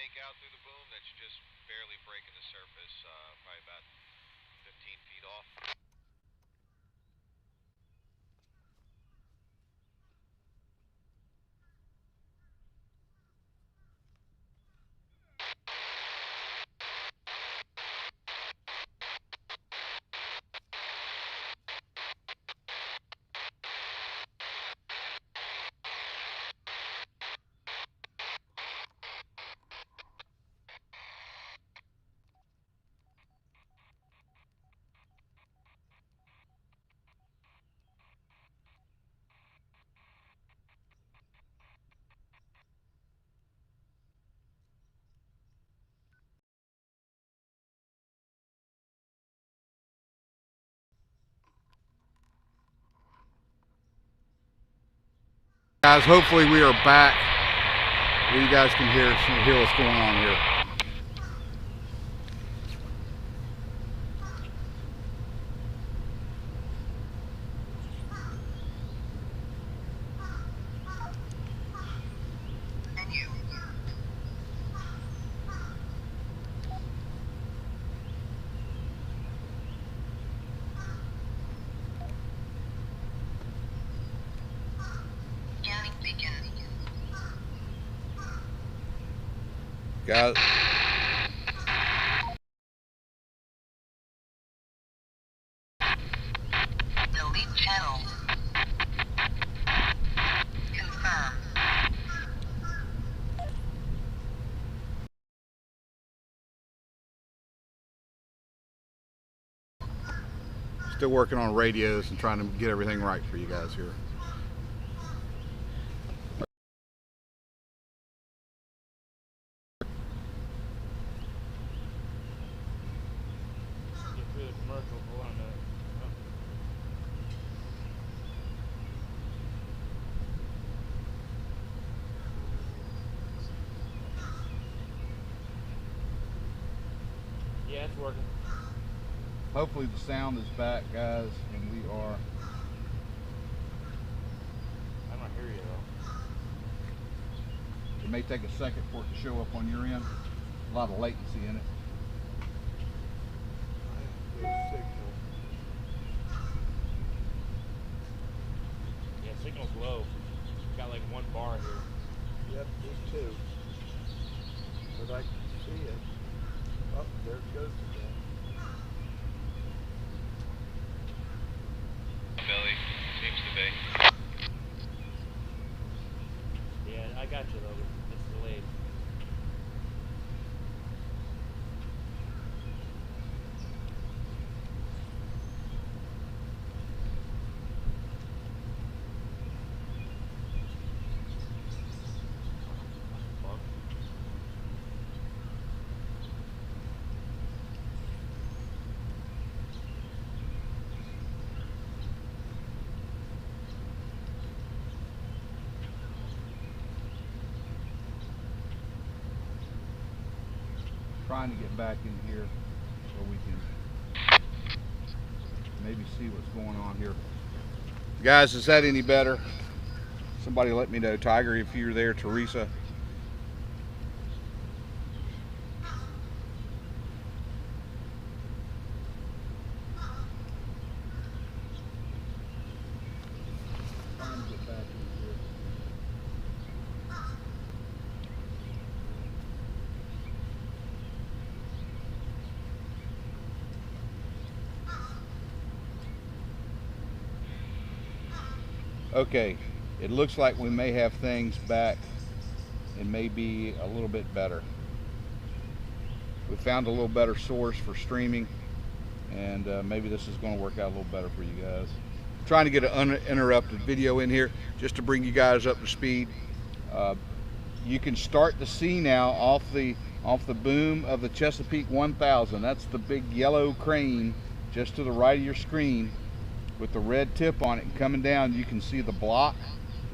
fake out through the boom that's just barely breaking the surface, probably about 15 feet off. Guys, hopefully we are back where you guys can hear what's going on here. Guys, delete channel. Confirm. still working on radios and trying to get everything right for you guys here. Yeah, it's working. Hopefully the sound is back, guys, and we are. I don't hear you though. It may take a second for it to show up on your end. A lot of latency in it. Yeah, signal's low. Got like 1 bar here. Yep, just 2. But I can see it. Oh, there it goes again. Billy, seems to be. Yeah, I got you though. It's delayed. Trying to get back in here so we can maybe see what's going on here. Guys, is that any better? Somebody let me know. Tiger, if you're there, Teresa. Trying to get back in here. Okay, it looks like we may have things back and maybe a little bit better. We found a little better source for streaming, and maybe this is going to work out a little better for you guys. I'm trying to get an uninterrupted video in here just to bring you guys up to speed. You can start to see now off the boom of the Chesapeake 1000. That's the big yellow crane just to the right of your screen with the red tip on it, and coming down you can see the block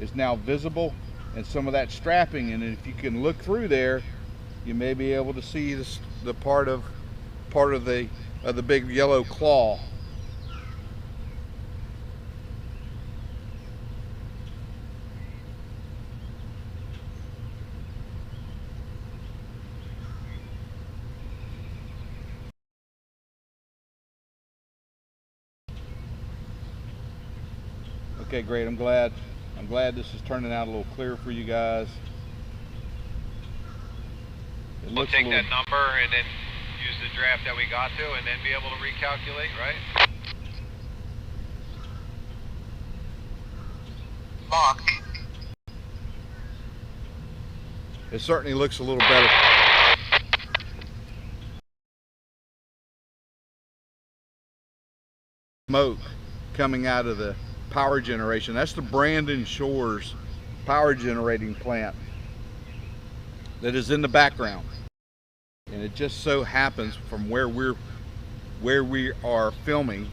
is now visible and some of that strapping, and if you can look through there you may be able to see this, the part of the big yellow claw. Okay, great. I'm glad this is turning out a little clearer for you guys. We'll take that number and then use the draft that we got to, and then be able to recalculate, right? Locked. It certainly looks a little better. Smoke coming out of the power generation. That's the Brandon Shores power generating plant that is in the background. And it just so happens from where we are filming,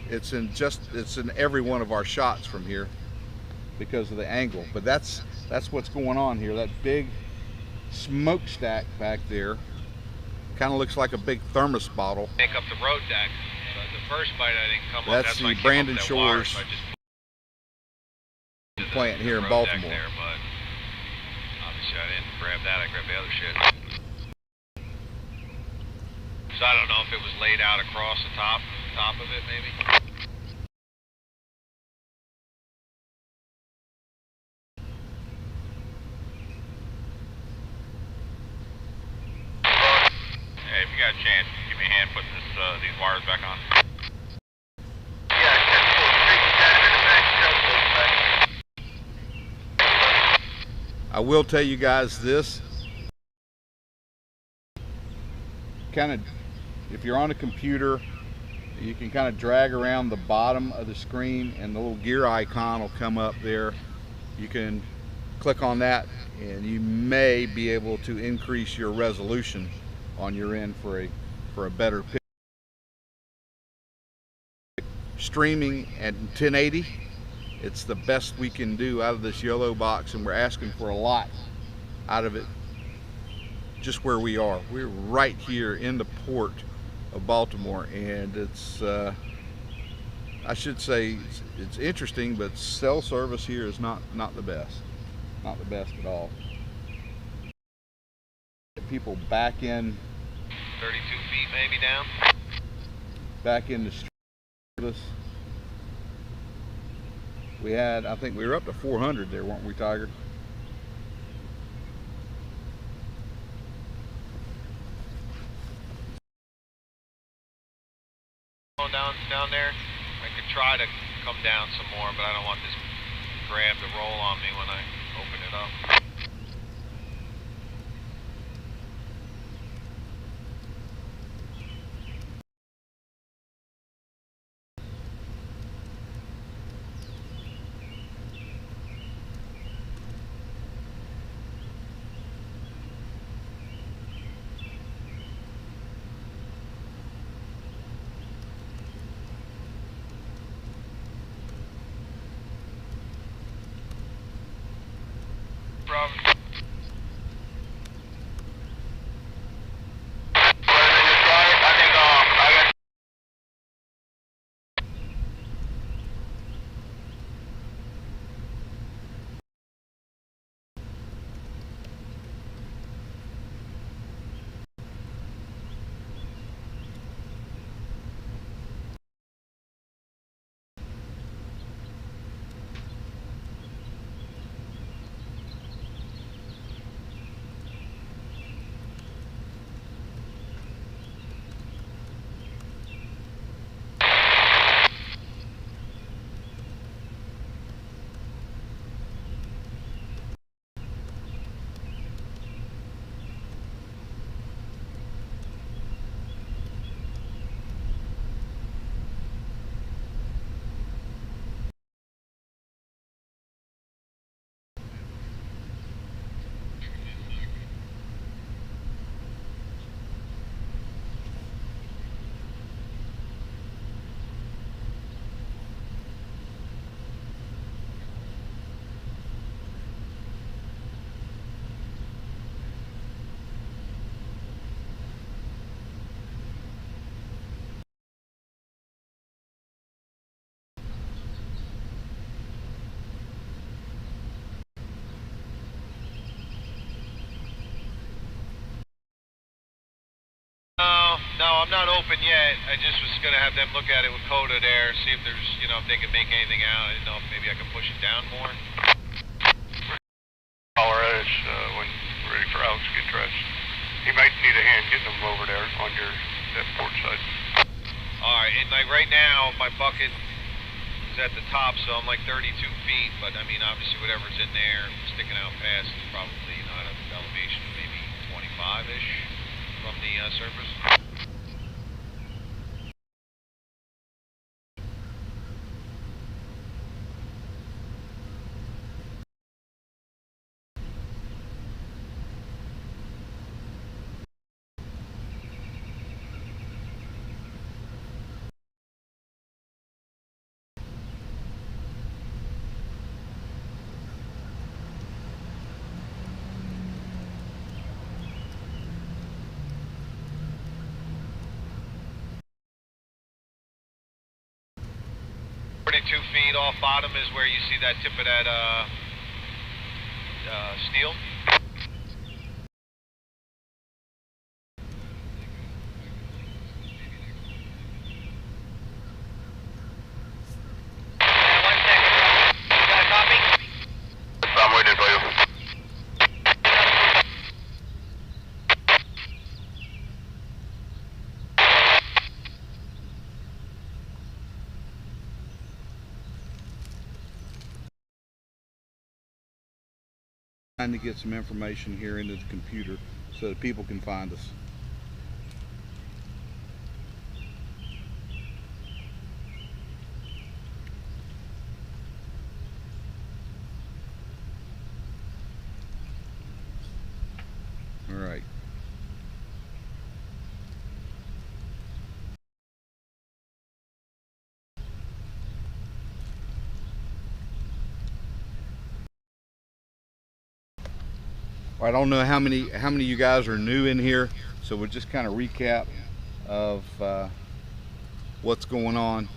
it's in every one of our shots from here because of the angle. But that's what's going on here. That big smokestack back there kind of looks like a big thermos bottle. Make up the road deck. So the first bite I didn't come up. That's the Brandon Shores plant here in Baltimore. There, but obviously I didn't grab that. I grabbed the other shit. So I don't know if it was laid out across the top of it, maybe. Hey, if you got a chance, give me a hand putting these wires back on. I will tell you guys this, kind of, if you're on a computer, you can kind of drag around the bottom of the screen and the little gear icon will come up there. You can click on that and you may be able to increase your resolution on your end for a better picture. Streaming at 1080, it's the best we can do out of this YOLO box, and we're asking for a lot out of it just where we are. We're right here in the port of Baltimore, and it's I should say it's interesting, but cell service here is not the best at all. Get people back in 32 feet maybe down. Back in the street. We had, I think we were up to 400 there, weren't we, Tiger? Down there, I could try to come down some more, but I don't want this grab to roll on me when I open it up. No, I'm not open yet. I just was gonna have them look at it with Coda there, see if there's, you know, if they can make anything out. I didn't know if maybe I could push it down more. Holler at us when we're ready for Alex to get dressed. He might need a hand getting them over there on that port side. Alright, and like right now, my bucket is at the top, so I'm like 32 feet, but I mean, obviously whatever's in there sticking out past is probably, you know, at an elevation of maybe 25-ish from the surface. 42 feet off bottom is where you see that tip of that steel. I'm waiting for you. Trying to get some information here into the computer so that people can find us. All right. I don't know how many of you guys are new in here, so we'll just kind of recap of what's going on.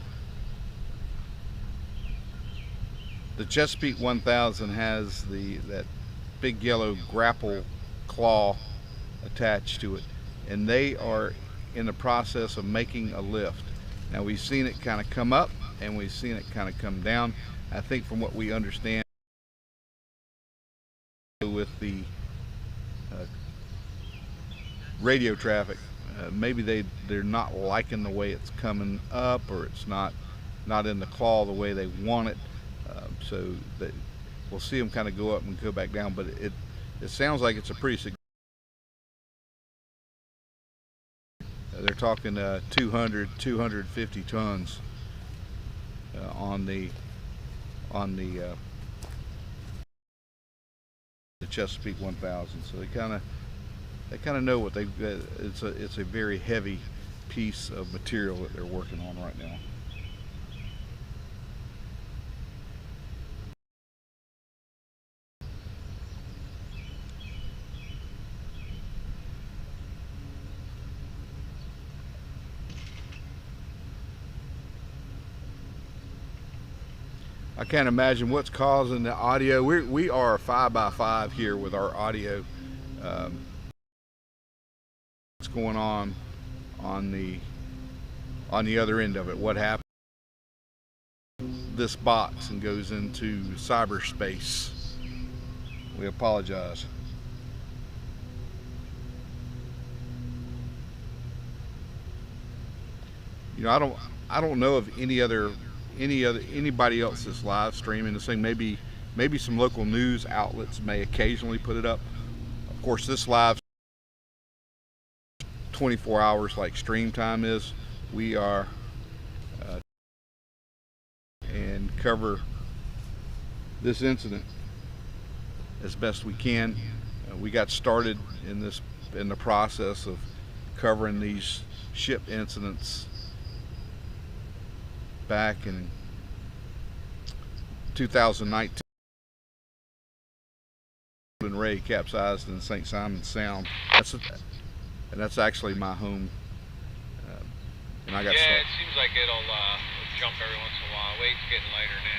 The Chesapeake 1000 has that big yellow grapple claw attached to it, and they are in the process of making a lift. Now we've seen it kind of come up and we've seen it kind of come down. I think from what we understand with the radio traffic, maybe they're not liking the way it's coming up, or it's not in the claw the way they want it, so that we'll see them kind of go up and go back down, but it sounds like it's a pretty significant. They're talking 250 tons on the Chesapeake 1000, so they kind of know what they've got. It's a very heavy piece of material that they're working on right now. I can't imagine what's causing the audio. We are 5x5 here with our audio. What's going on the other end of it? What happened? This box and goes into cyberspace. We apologize. You know, I don't know of anybody else that's live streaming this thing. Maybe some local news outlets may occasionally put it up. Of course, this live 24 hours like stream time is. We are and cover this incident as best we can. We got started in the process of covering these ship incidents back in 2019. And Ray capsized in St. Simons Sound. That's actually my home. And I got yeah, it seems like it'll jump every once in a while. Weight's getting lighter now.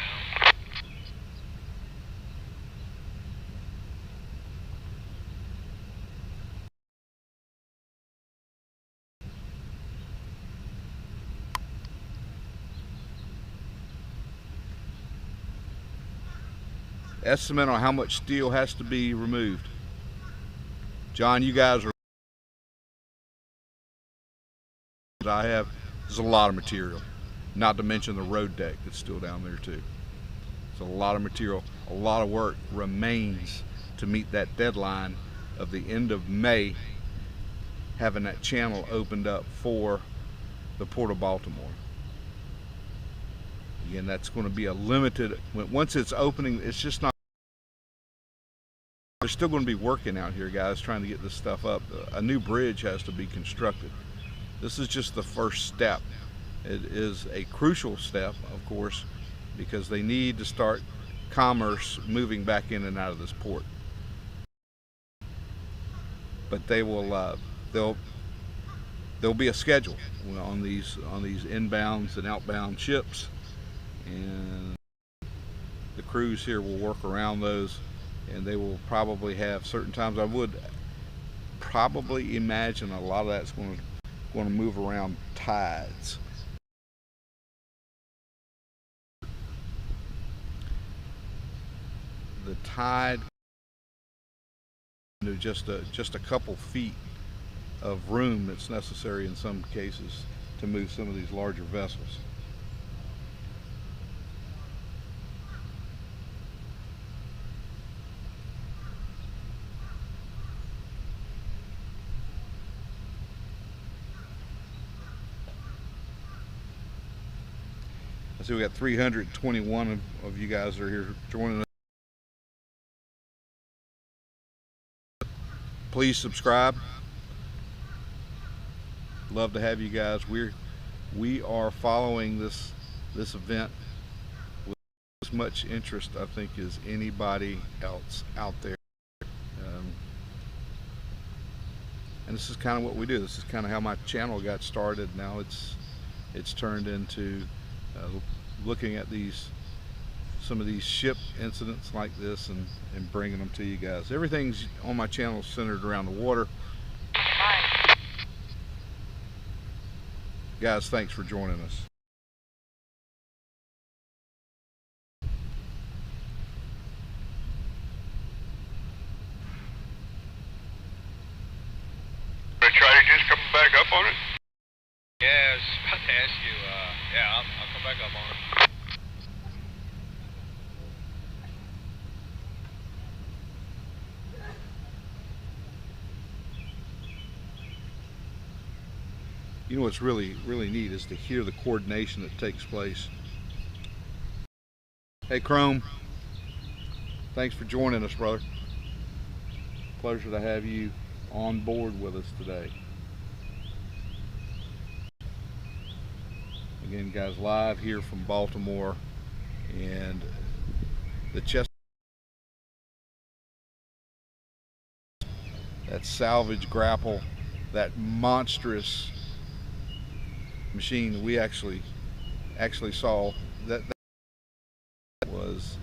estimate on how much steel has to be removed. John, you guys are, I have, there's a lot of material, not to mention the road deck that's still down there too. It's a lot of material, a lot of work remains to meet that deadline of the end of May, having that channel opened up for the Port of Baltimore. Again, that's going to be a limited, once it's opening, it's just not, they're still going to be working out here, guys, trying to get this stuff up. A new bridge has to be constructed. This is just the first step. It is a crucial step, of course, because they need to start commerce moving back in and out of this port. But they will, there'll be a schedule on these inbounds and outbound ships, and the crews here will work around those, and they will probably have certain times. I would probably imagine a lot of that's going to move around tides. The tide, just a couple feet of room that's necessary in some cases to move some of these larger vessels. I see we got 321 of you guys are here joining us. Please subscribe. Love to have you guys. We are following this event with as much interest, I think, as anybody else out there. And this is kind of what we do. This is kind of how my channel got started. Now it's turned into looking at some of these ship incidents like this and bringing them to you guys. Everything's on my channel centered around the water. Guys, thanks for joining us. Try to just come back up on it? Yeah, I was about to ask you, yeah, I'll come back up on it. You know what's really neat is to hear the coordination that takes place. Hey Chrome, thanks for joining us, brother. Pleasure to have you on board with us today. Again, guys, live here from Baltimore, and the chest, that Salvage grapple, that monstrous machine we actually saw, that was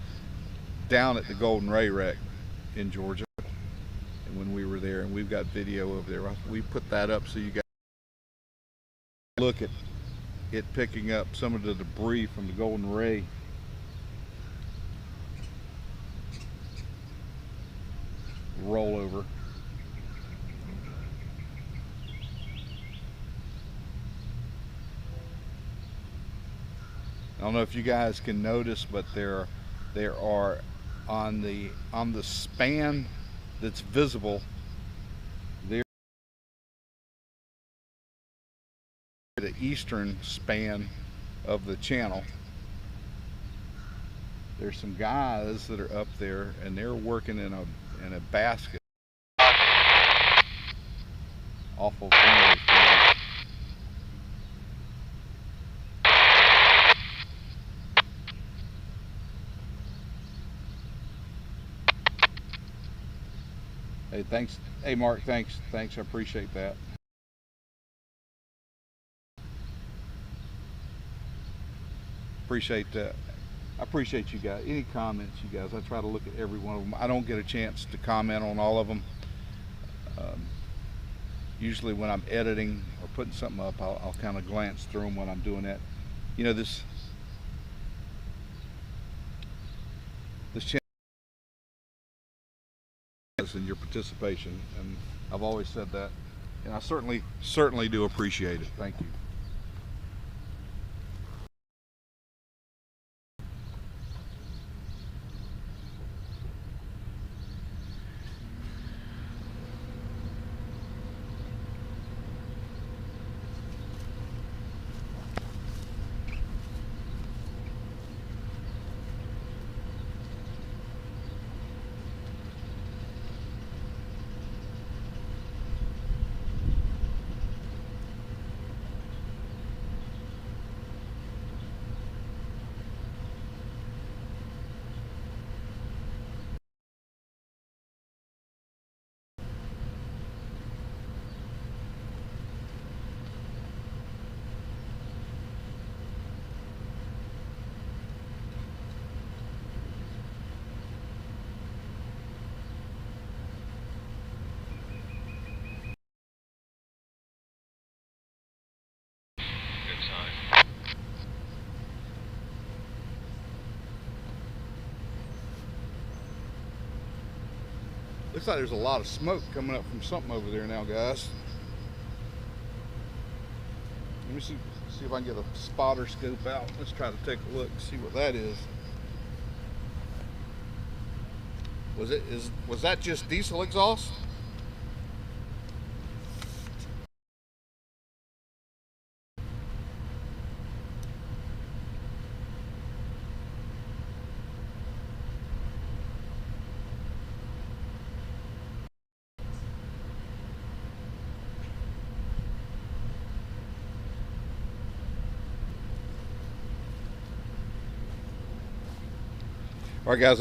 down at the Golden Ray wreck in Georgia, and when we were there, and we've got video over there, we put that up so you guys look at it picking up some of the debris from the Golden Ray. Rollover. I don't know if you guys can notice, but there are on the span that's visible there, the eastern span of the channel. There's some guys that are up there, and they're working in a basket off of one of those things. Hey, thanks. Hey, Mark, thanks. I appreciate that. I appreciate you guys. Any comments, you guys? I try to look at every one of them. I don't get a chance to comment on all of them. Usually when I'm editing or putting something up, I'll kind of glance through them when I'm doing that. You know, this channel and your participation, and I've always said that, and I certainly do appreciate it. Thank you. Good sign. Looks like there's a lot of smoke coming up from something over there now, guys. Let me see if I can get a spotter scope out. Let's try to take a look and see what that is. Was that just diesel exhaust? All right, guys,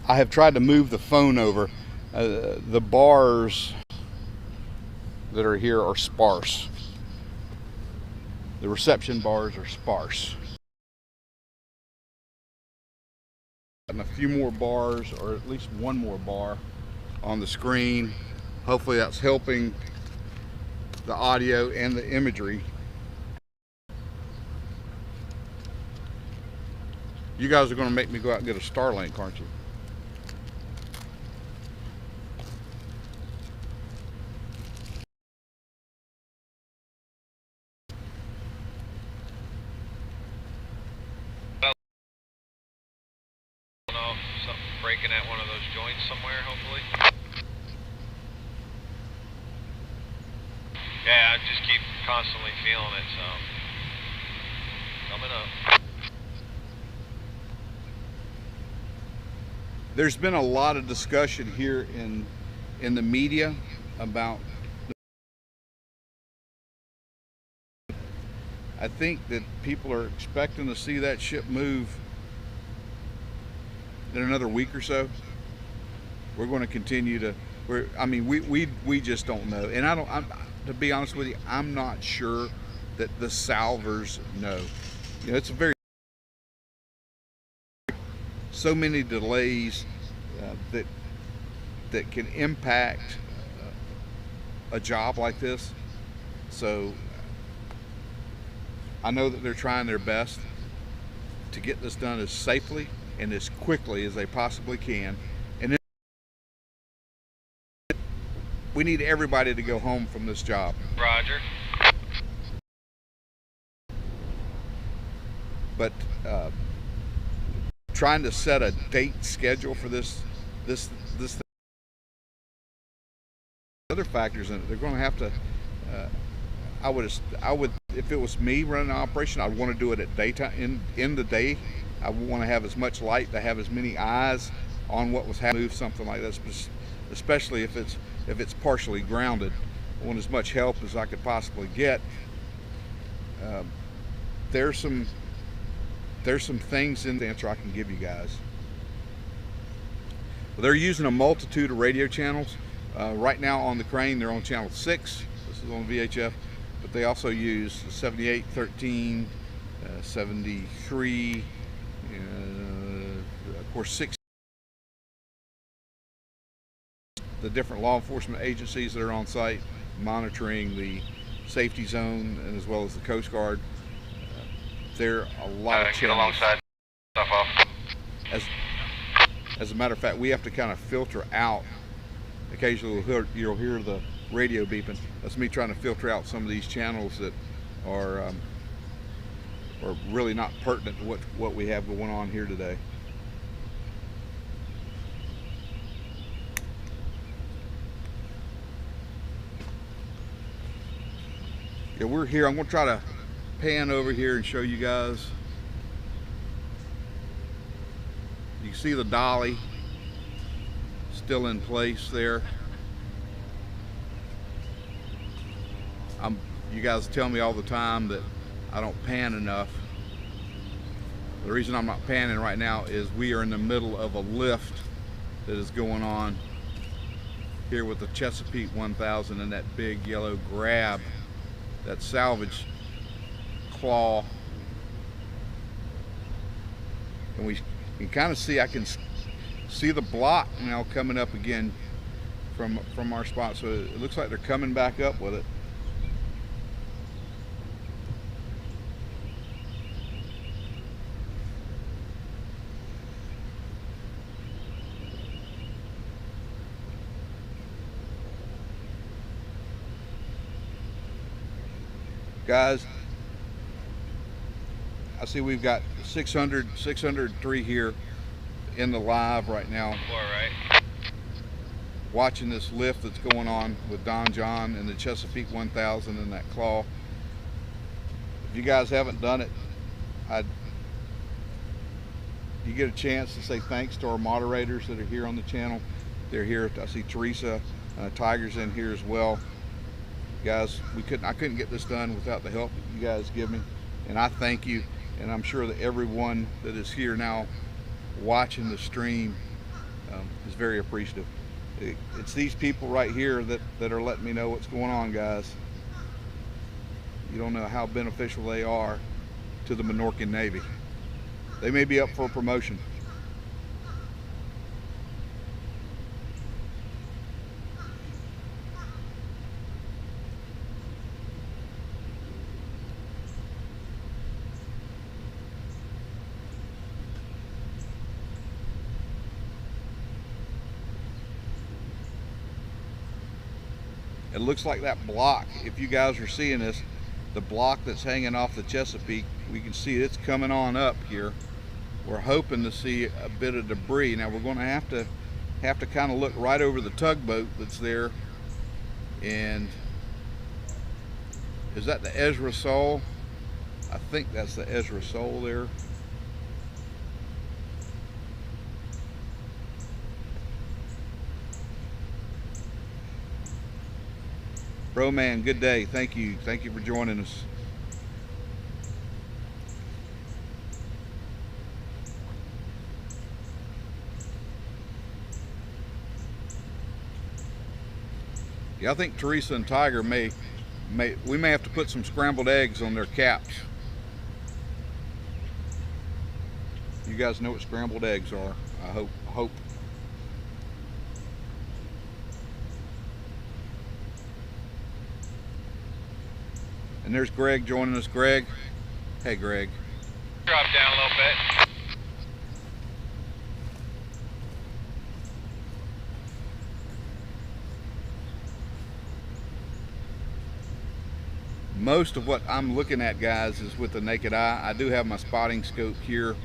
I have tried to move the phone over. The bars that are here are sparse. The reception bars are sparse. And a few more bars, or at least one more bar on the screen. Hopefully that's helping the audio and the imagery. You guys are going to make me go out and get a Starlink, aren't you? I don't know, something breaking at one of those joints somewhere, hopefully. Yeah, I just keep constantly feeling it, so coming up. There's been a lot of discussion here in the media about, I think that people are expecting to see that ship move in another week or so. We're going to continue to, we just don't know. And to be honest with you, I'm not sure that the salvers know. You know, it's a very, so many delays that can impact a job like this. So I know that they're trying their best to get this done as safely and as quickly as they possibly can. And then we need everybody to go home from this job. Roger. But trying to set a date schedule for this other factors in it. They're going to have to. I would, if it was me running the operation, I'd want to do it at daytime. In the day, I want to have as much light to have as many eyes on what was happening. Move something like this, especially if it's partially grounded. I want as much help as I could possibly get. There's some things in the answer I can give you guys. Well, they're using a multitude of radio channels. Right now on the crane, they're on channel 6. This is on VHF, but they also use 78, 13, 73, of course 6. The different law enforcement agencies that are on site monitoring the safety zone, and as well as the Coast Guard. There are a lot of get alongside. Stuff off. As a matter of fact, we have to kind of filter out. Occasionally you'll hear the radio beeping. That's me trying to filter out some of these channels that are really not pertinent to what we have going on here today. Yeah, we're here. I'm going to try to pan over here and show you guys. You can see the dolly still in place there. You guys tell me all the time that I don't pan enough. The reason I'm not panning right now is we are in the middle of a lift that is going on here with the Chesapeake 1000 and that big yellow grab, that salvage claw. And we can kind of see, I can see the block now coming up again from our spot. So it looks like they're coming back up with it. Guys, I see we've got 603 here in the live right now. Watching this lift that's going on with Donjon and the Chesapeake 1000 and that claw. If you guys haven't done it, you get a chance to say thanks to our moderators that are here on the channel. They're here. I see Teresa, Tiger's in here as well. Guys, I couldn't get this done without the help that you guys give me, and I thank you. And I'm sure that everyone that is here now watching the stream is very appreciative. It's these people right here that are letting me know what's going on, guys. You don't know how beneficial they are to the Minorcan Navy. They may be up for a promotion. It looks like that block, if you guys are seeing this, the block that's hanging off the Chesapeake, we can see it's coming on up here. We're hoping to see a bit of debris. Now we're going to have to kind of look right over the tugboat that's there. And is that the Ezra Soul? I think that's the Ezra Soul there. Bro man, good day. Thank you for joining us. Yeah, I think Teresa and Tiger we may have to put some scrambled eggs on their caps. You guys know what scrambled eggs are, I hope. And there's Greg joining us. Greg. Hey, Greg. Drop down a little bit. Most of what I'm looking at, guys, is with the naked eye. I do have my spotting scope here.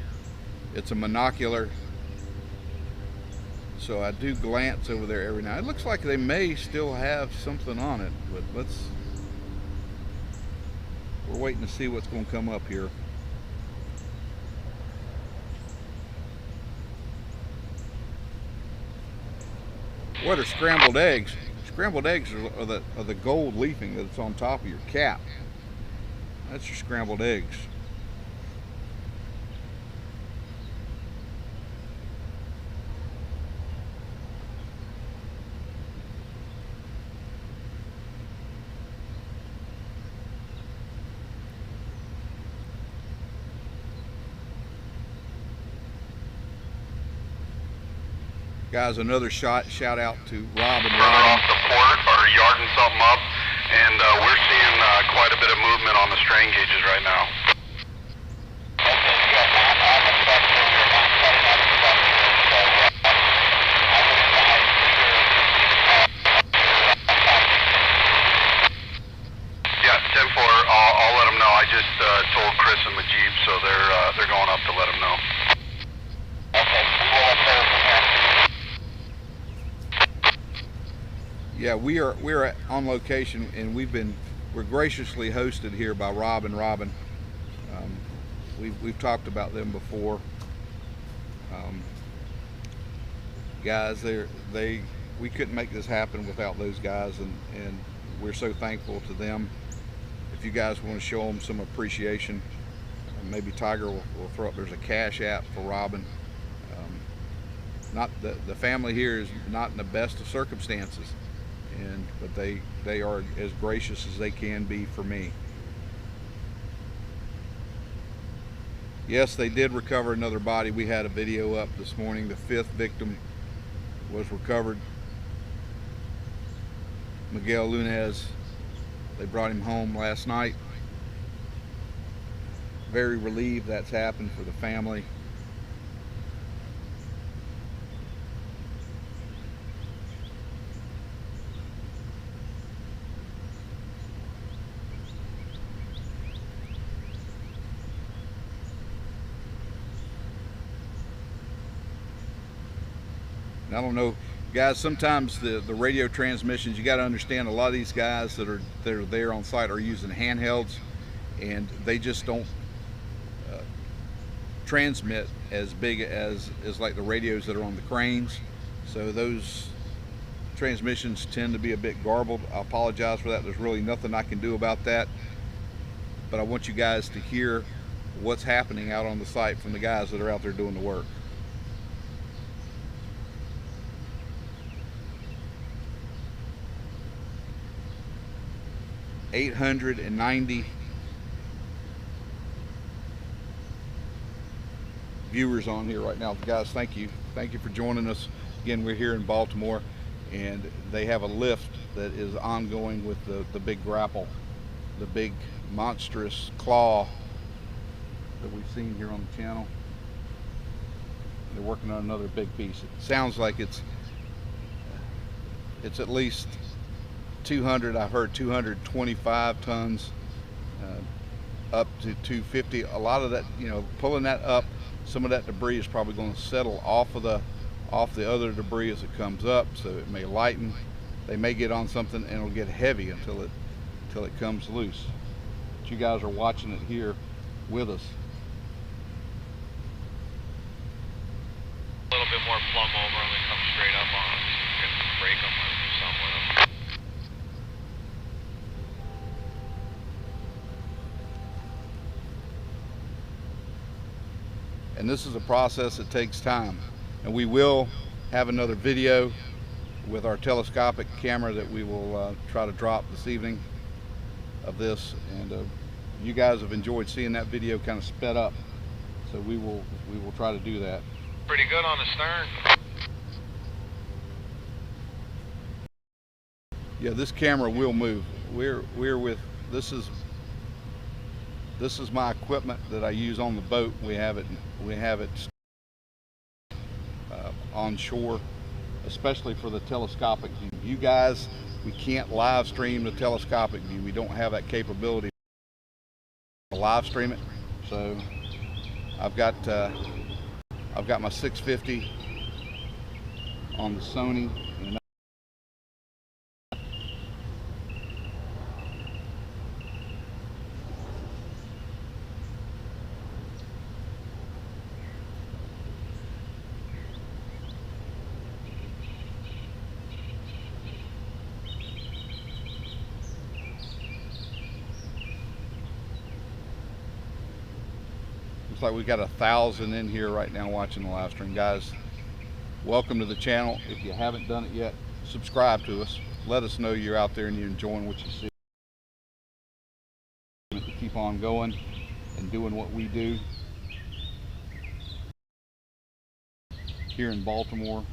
It's a monocular, so I do glance over there every now. It looks like they may still have something on it, but we're waiting to see what's going to come up here. What are scrambled eggs? Scrambled eggs are the gold leafing that's on top of your cap. That's your scrambled eggs. Guys, another shout out to Rob and Further Rob. off the port, or yarding something up, and we're seeing quite a bit of movement on the strain gauges right now. told Chris and Majib, so they're going up to let him know. Yeah, we're on location, and we're graciously hosted here by Rob and Robin. We've talked about them before. Guys, we couldn't make this happen without those guys, and we're so thankful to them. If you guys want to show them some appreciation, maybe Tiger will throw up. There's a Cash App for Robin. Not the family here is not in the best of circumstances, but they are as gracious as they can be for me. Yes, they did recover another body. We had a video up this morning. The 5th victim was recovered. Miguel Lunez, they brought him home last night. Very relieved that's happened for the family. I don't know, guys, sometimes the radio transmissions, you got to understand, a lot of these guys that are there on site are using handhelds, and they just don't transmit as big as like the radios that are on the cranes. So those transmissions tend to be a bit garbled. I apologize for that. There's really nothing I can do about that, but I want you guys to hear what's happening out on the site from the guys that are out there doing the work. 890 viewers on here right now. Guys, thank you for joining us. Again, we're here in Baltimore, and they have a lift that is ongoing with the big grapple, the big monstrous claw that we've seen here on the channel. They're working on another big piece. It sounds like it's at least 200, I've heard 225 tons, up to 250. A lot of that, pulling that up, some of that debris is probably going to settle off the other debris as it comes up, so it may lighten. They may get on something and it'll get heavy until it comes loose. But you guys are watching it here with us. A little bit more plumb over them and come straight up on them, so you can break them or do something with them. And this is a process that takes time, and we will have another video with our telescopic camera that we will try to drop this evening of this, and you guys have enjoyed seeing that video kind of sped up, so we will try to do that. Pretty good on the stern. Yeah, this camera will move. We're with, this is my equipment that I use on the boat. We have it on shore, especially for the telescopic view. You guys, we can't live stream the telescopic view. We don't have that capability to live stream it. So I've got my 650 on the Sony. And looks like we got 1,000 in here right now watching the live stream. Guys, welcome to the channel. If you haven't done it yet, subscribe to us. Let us know you're out there and you're enjoying what you see. To keep on going and doing what we do here in Baltimore.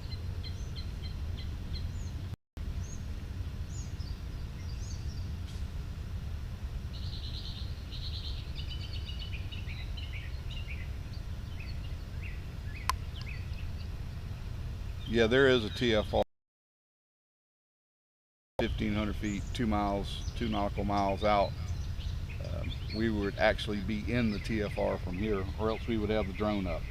Yeah, there is a TFR, 1,500 feet, 2 miles, 2 nautical miles out. we would actually be in the TFR from here, or else we would have the drone up.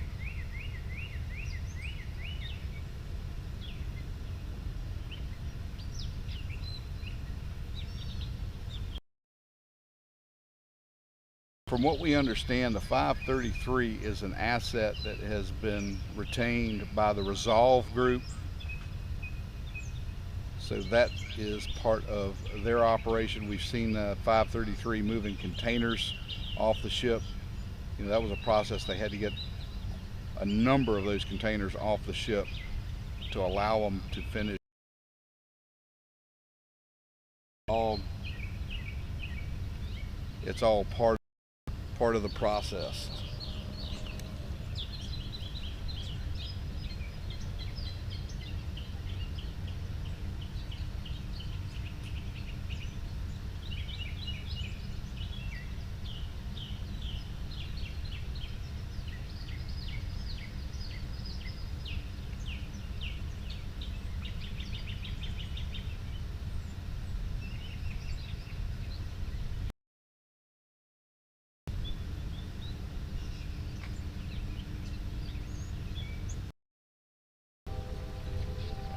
From what we understand, the 533 is an asset that has been retained by the Resolve group. So that is part of their operation. We've seen the 533 moving containers off the ship. You know, that was a process. They had to get a number of those containers off the ship to allow them to finish. It's all part of the process.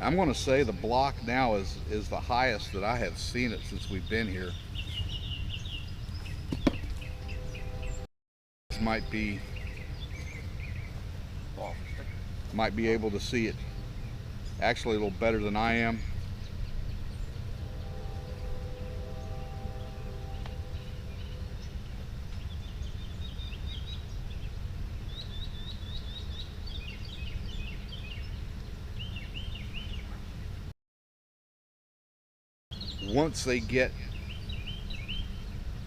I'm going to say the block now is the highest that I have seen it since we've been here. This might be able to see it actually a little better than I am. Once they get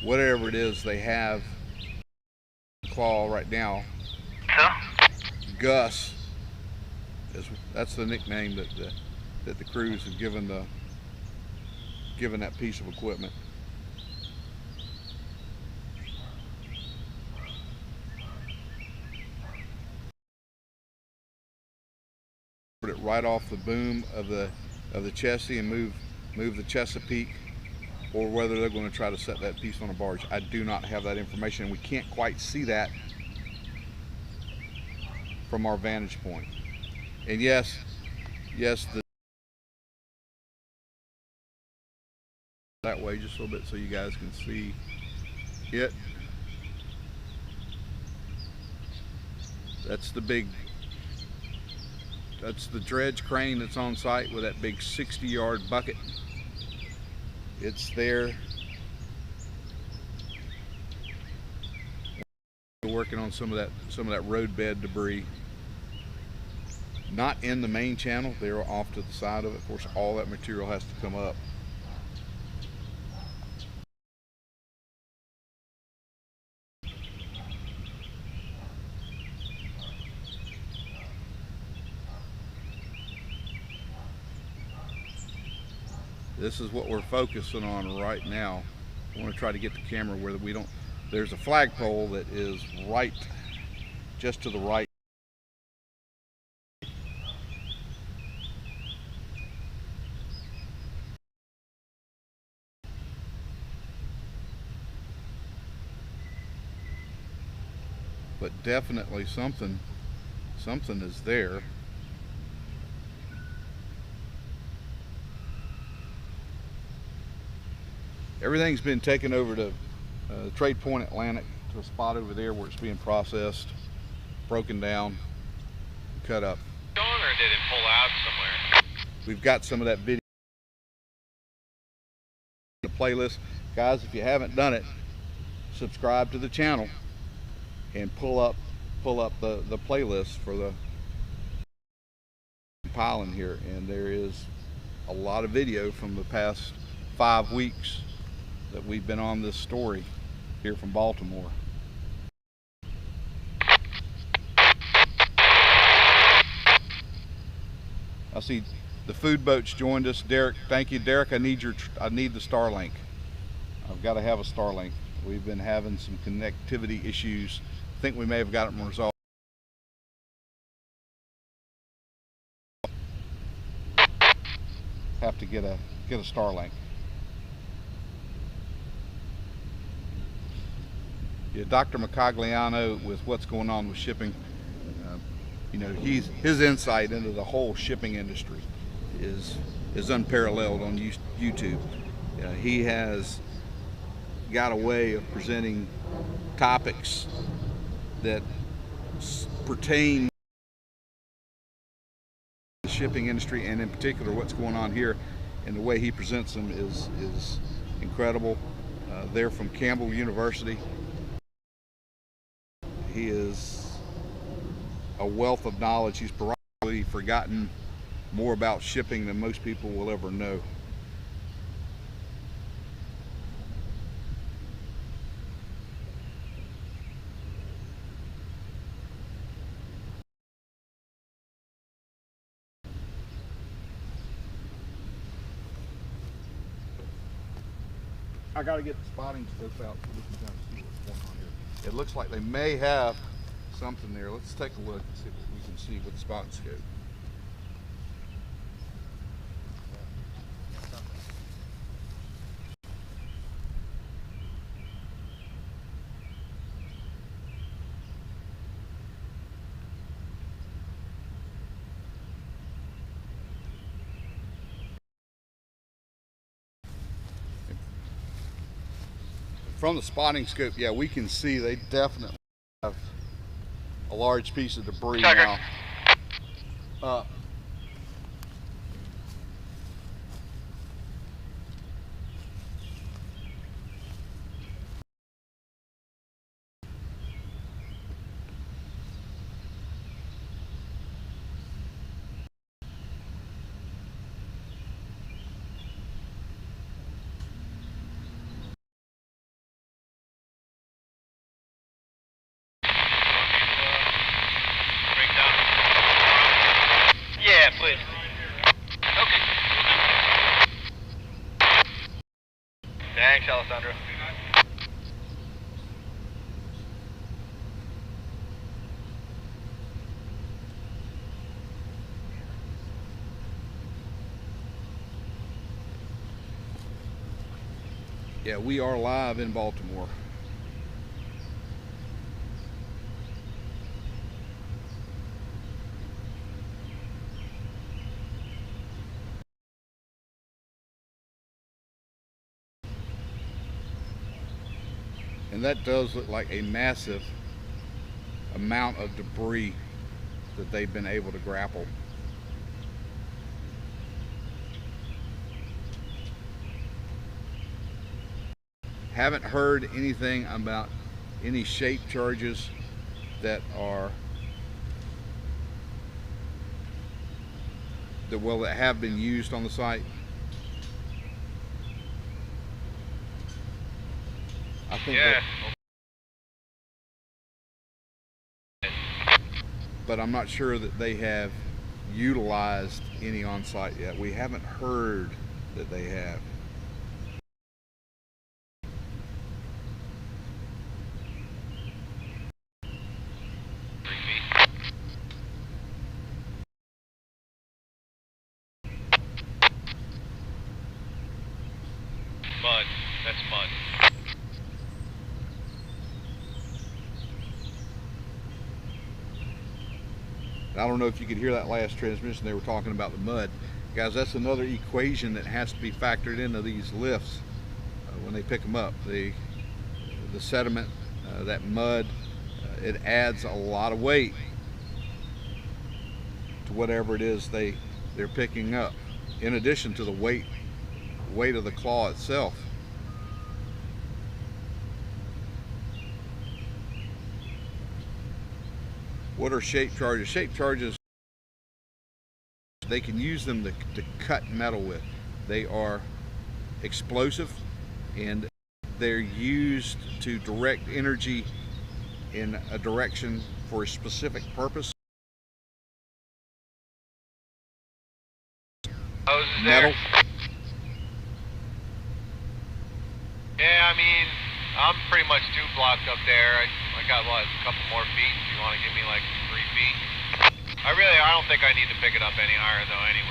whatever it is they have claw right now, Gus that's the nickname that the crews have given that piece of equipment. Put it right off the boom of the chassis and move the Chesapeake, or whether they're going to try to set that piece on a barge. I do not have that information, and we can't quite see that from our vantage point. And yes, that way just a little bit so you guys can see it. That's the dredge crane that's on site with that big 60-yard bucket. It's there. We're working on some of that roadbed debris. Not in the main channel, they're off to the side of it. Of course, all that material has to come up. This is what we're focusing on right now. I want to try to get the camera where we don't, there's a flagpole that is right, just to the right. But definitely something is there. Everything's been taken over to Trade Point Atlantic, to a spot over there where it's being processed, broken down, cut up. Or did it pull out somewhere? We've got some of that video in the playlist. Guys, if you haven't done it, subscribe to the channel and pull up the playlist for the piling here, and there is a lot of video from the past 5 weeks that we've been on this story here from Baltimore. I see the food boats joined us. Derek, thank you, Derek. I need the Starlink. I've got to have a Starlink. We've been having some connectivity issues. I think we may have got them resolved. Have to get a Starlink. Yeah, Dr. Macagliano, with what's going on with shipping, you know, his insight into the whole shipping industry is unparalleled on YouTube. He has got a way of presenting topics that pertain to the shipping industry, and in particular what's going on here, and the way he presents them is incredible. They're from Campbell University. He is a wealth of knowledge. He's probably forgotten more about shipping than most people will ever know. I gotta get the spotting scope out so we can kind of see what's going on here. It looks like they may have something there. Let's take a look and see what we can see with the spotting scope. From the spotting scope, yeah, we can see they definitely have a large piece of debris now. Yeah, please. Okay. Thanks, Alessandro. Yeah, we are live in Baltimore. And that does look like a massive amount of debris that they've been able to grapple. Haven't heard anything about any shape charges that have been used on the site. I think but I'm not sure that they have utilized any on site yet. We haven't heard that they have. Mud. That's mud. I don't know if you could hear that last transmission. They were talking about the mud. Guys, that's another equation that has to be factored into these lifts when they pick them up. The sediment, that mud, it adds a lot of weight to whatever it is they're picking up, in addition to the weight of the claw itself. What are shape charges? Shape charges, they can use them to cut metal with. They are explosive, and they're used to direct energy in a direction for a specific purpose. Metal. Yeah, I mean, I'm pretty much 2 blocked up there. I got what, a couple more feet. If you want to give me like 3 feet. I don't think I need to pick it up any higher though. Anyway,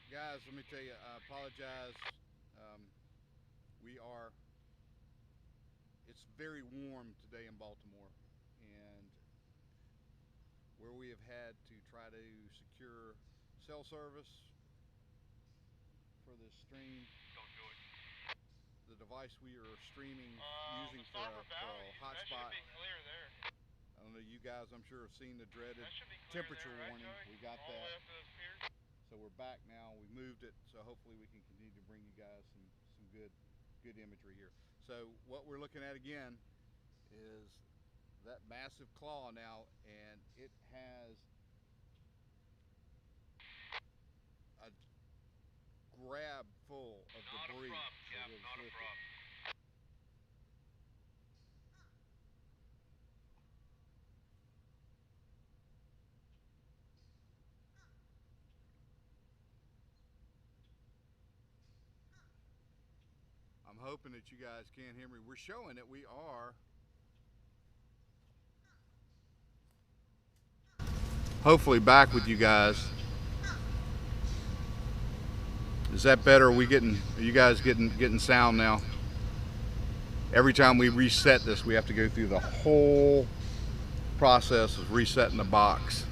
Guys, let me tell you, I apologize. It's very warm today in Baltimore, and where we have had to try to secure cell service for this stream. Don't do it. The device we are streaming using for a hotspot. That should be clear there. I don't know, you guys I'm sure have seen the dreaded That should be clear temperature there, right, warning. Joey? We got All the way that. up to those piers. So we're back now. We moved it, so hopefully we can continue to bring you guys some good imagery here. So what we're looking at again is that massive claw now, and it has a grab full of debris. Not a problem, Cap, not a problem. I'm hoping that you guys can hear me. We're showing that we are hopefully back with you guys. Is that better? Are you guys getting sound now? Every time we reset this, we have to go through the whole process of resetting the box,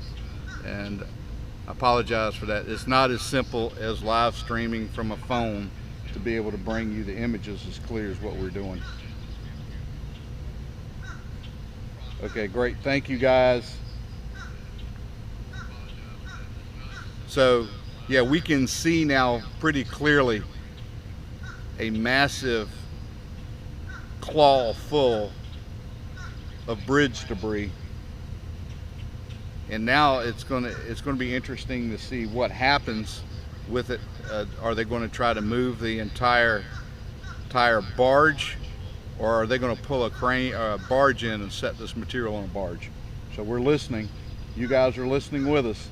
and I apologize for that. It's not as simple as live streaming from a phone to be able to bring you the images as clear as what we're doing. Okay, great. Thank you guys. So yeah, we can see now pretty clearly a massive claw full of bridge debris, and now it's going to be interesting to see what happens with it. Are they going to try to move the entire barge, or are they going to pull a crane or a barge in and set this material on a barge? So we're listening. You guys are listening with us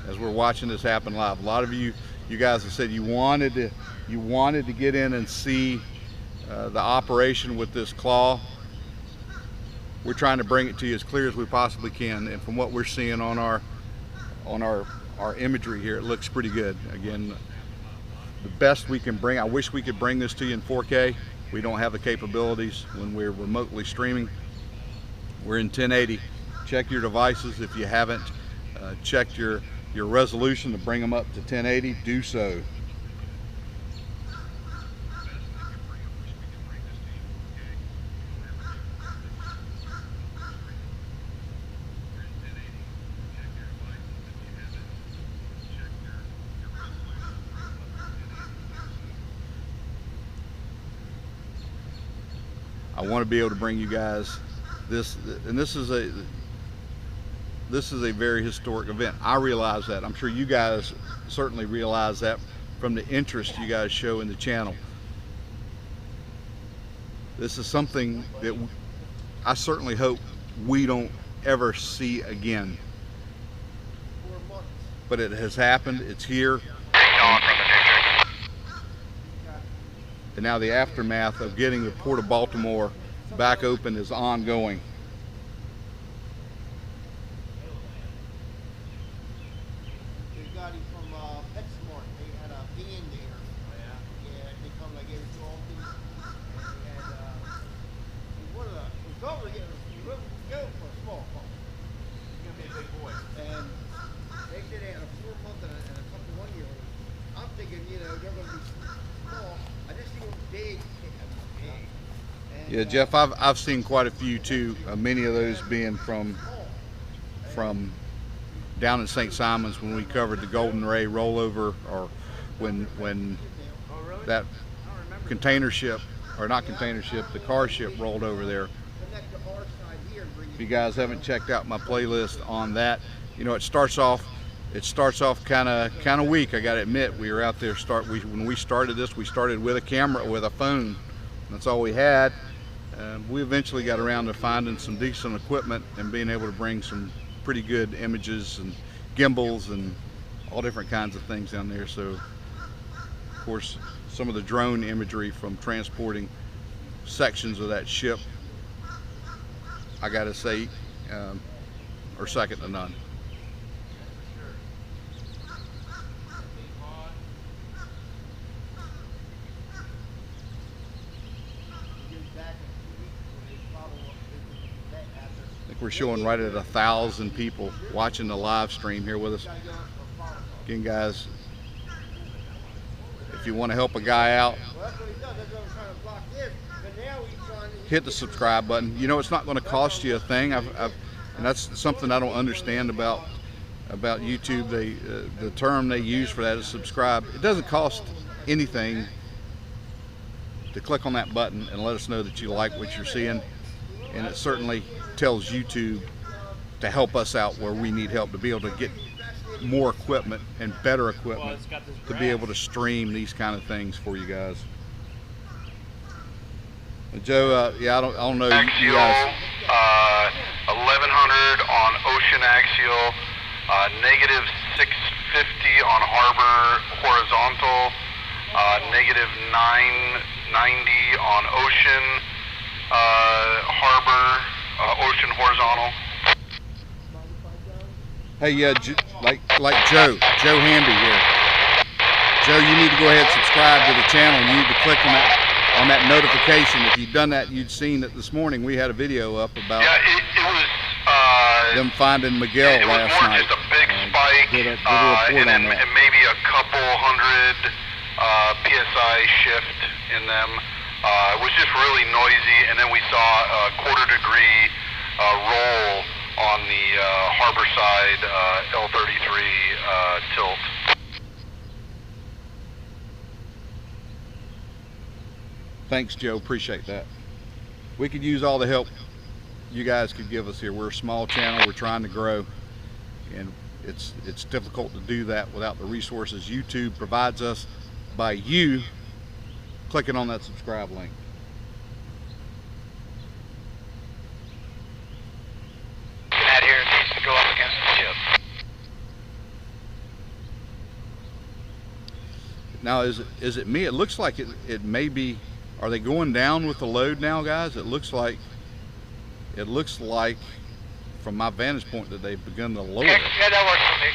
as we're watching this happen live. A lot of you guys have said you wanted to get in and see the operation with this claw. We're trying to bring it to you as clear as we possibly can, and from what we're seeing on our imagery here, it looks pretty good. Again, the best we can bring. I wish we could bring this to you in 4K. We don't have the capabilities when we're remotely streaming. We're in 1080. Check your devices if you haven't checked your resolution to bring them up to 1080. Do so. I want to be able to bring you guys this, and this is a very historic event. I realize that. I'm sure you guys certainly realize that from the interest you guys show in the channel. This is something that I certainly hope we don't ever see again. But it has happened. It's here. And now the aftermath of getting the Port of Baltimore back open is ongoing. They got him from PetSmart. They had a van there. Oh, yeah? Yeah, they come like every so often. And they had, one of the government go for a small farm. He's going to be a big boy. And they said they had a 4-month and a couple 1-year-olds. I'm thinking, you know, they're going to be small. I just see them big. And, Yeah, Jeff, I've seen quite a few too. Many of those being from down in St. Simons when we covered the Golden Ray rollover, or when that container ship, or not container ship, the car ship rolled over there. If you guys haven't checked out my playlist on that, you know, it starts off kind of weak. I got to admit, we were out there when we started this, we started with a camera, with a phone. That's all we had. We eventually got around to finding some decent equipment and being able to bring some pretty good images and gimbals and all different kinds of things down there. So, of course, some of the drone imagery from transporting sections of that ship, I gotta say, are second to none. we're showing right at 1,000 people watching the live stream here with us. Again, guys, if you want to help a guy out, hit the subscribe button. You know, it's not going to cost you a thing. And that's something I don't understand about YouTube. The term they use for that is subscribe. It doesn't cost anything to click on that button and let us know that you like what you're seeing, and it certainly tells YouTube to help us out where we need help to be able to get more equipment and better equipment to be able to stream these kind of things for you guys. Joe, yeah, I don't know you guys. 1100 on ocean axial, negative 650 on harbor horizontal, negative 990 on ocean harbor ocean horizontal. Hey, like Joe Hamby here. Joe, you need to go ahead and subscribe to the channel. You need to click on that notification. If you've done that, you'd seen that this morning we had a video up about them finding Miguel last night. Just a big spike, did a report on that. And maybe a couple hundred psi shift in them. It was just really noisy, and then we saw a quarter-degree roll on the harbor side L33 tilt. Thanks, Joe. Appreciate that. We could use all the help you guys could give us here. We're a small channel. We're trying to grow, and it's difficult to do that without the resources YouTube provides us by you clicking on that subscribe link. Out here needs to go up against the ship. Now, is it me? It looks like it may be. Are they going down with the load now, guys? It looks like from my vantage point that they've begun to lower. Yeah, that works for me.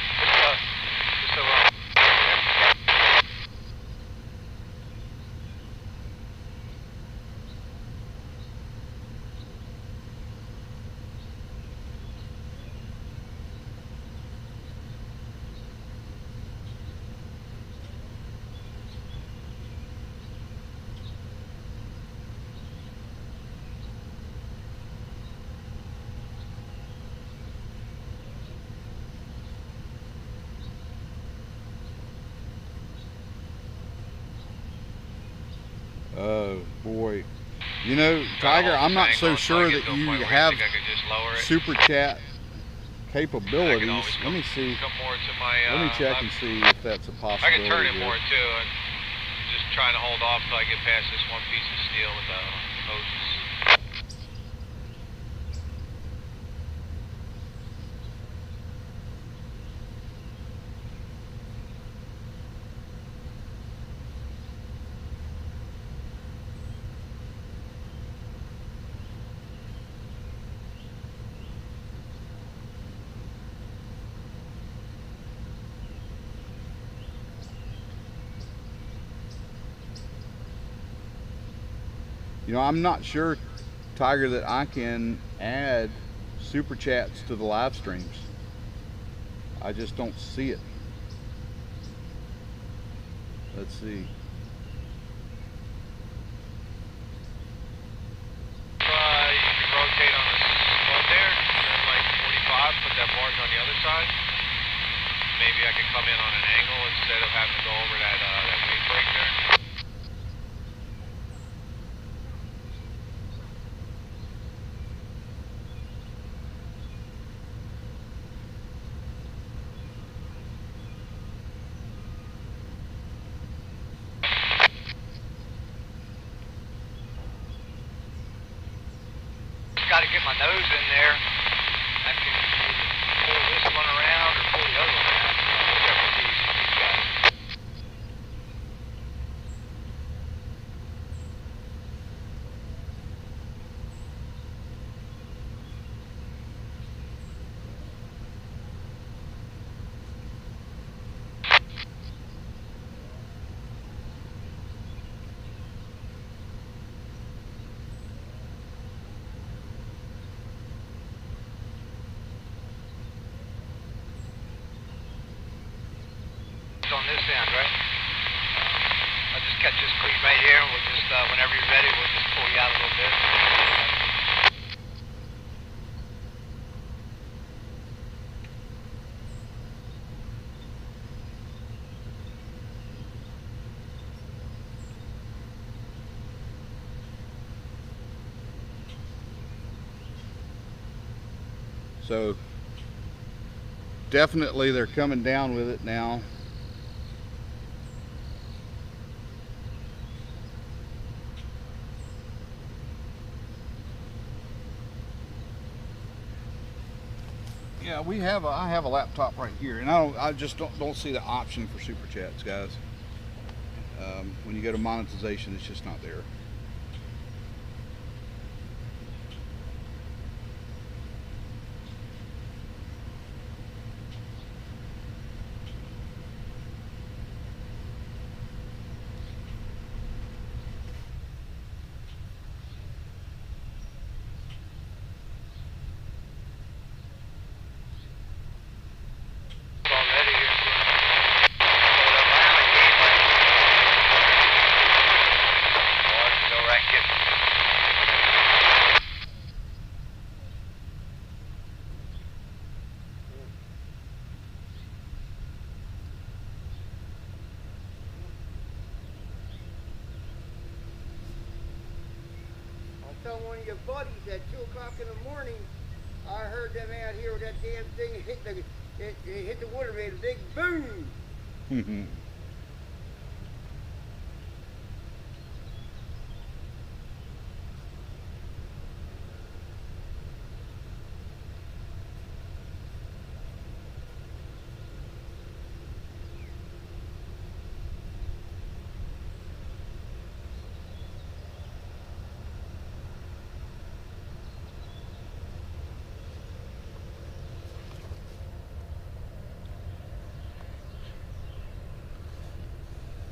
Oh boy, you know, Tiger, I'm not so sure that you have super chat capabilities. Let me see. Let me check and see if that's a possibility. I can turn it more too. I'm just trying to hold off till I get past this one piece of steel with the hoses. You know, I'm not sure, Tiger, that I can add super chats to the live streams. I just don't see it. Let's see. You can rotate on this boat there, turn like 45, put that barge on the other side. Maybe I could come in on an angle instead of having to go over that wing break there. Got to get my nose in there. I can either pull this one around or pull the other one around. Whichever of these guys. this end, right? I'll just catch this creek right here, and we'll just, whenever you're ready, we'll just pull you out a little bit. So definitely they're coming down with it now. Yeah, I have a laptop right here, and I just don't see the option for super chats, guys. When you go to monetization, it's just not there. Tell one of your buddies at 2 o'clock in the morning, I heard them out here with that damn thing hit the water, made a big boom.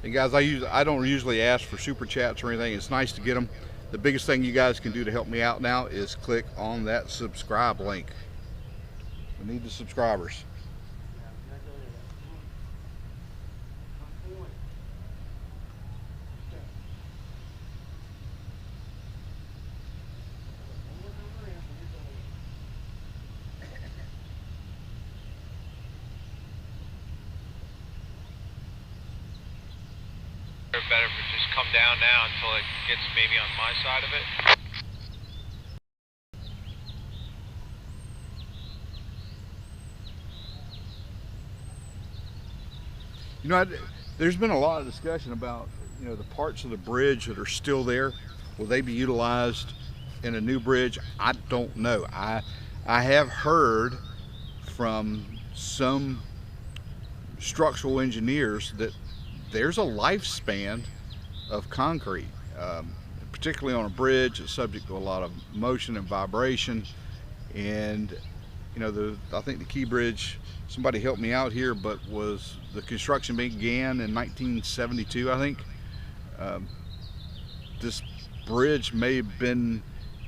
And guys, I don't usually ask for super chats or anything. It's nice to get them. The biggest thing you guys can do to help me out now is click on that subscribe link. We need the subscribers. Better if it just come down now until it gets maybe on my side of it. You know, there's been a lot of discussion about, you know, the parts of the bridge that are still there. Will they be utilized in a new bridge? I don't know. I have heard from some structural engineers that there's a lifespan of concrete, particularly on a bridge. It's subject to a lot of motion and vibration. And you know, I think the Key Bridge, somebody helped me out here, but the construction began in 1972, I think. This bridge may have been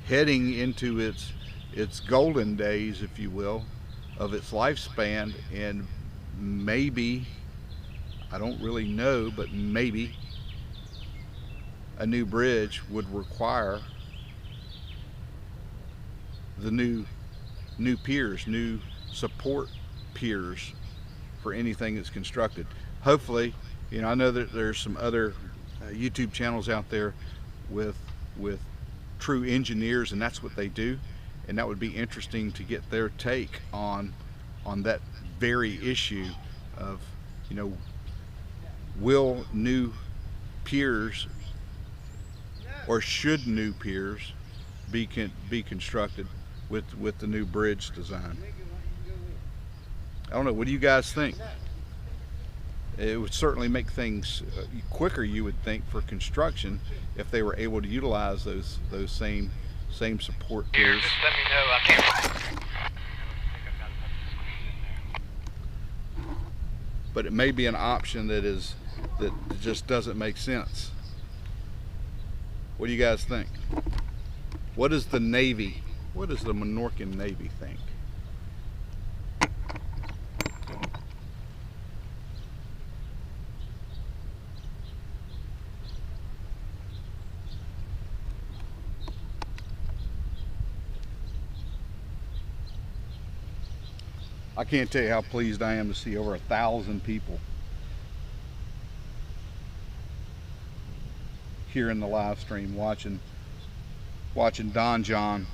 heading into its golden days, if you will, of its lifespan, and maybe, I don't really know, but maybe a new bridge would require the new piers, new support piers for anything that's constructed. Hopefully, you know, I know that there's some other YouTube channels out there with true engineers, and that's what they do, and that would be interesting to get their take on that very issue of, you know, will new piers, or should new piers be constructed with the new bridge design? I don't know. What do you guys think? It would certainly make things quicker, you would think, for construction if they were able to utilize those same support piers. Just let me know. I can't. But it may be an option that just doesn't make sense. What do you guys think? What does the Navy, what does the Minorcan Navy think? I can't tell you how pleased I am to see over 1,000 people here in the live stream watching Donjon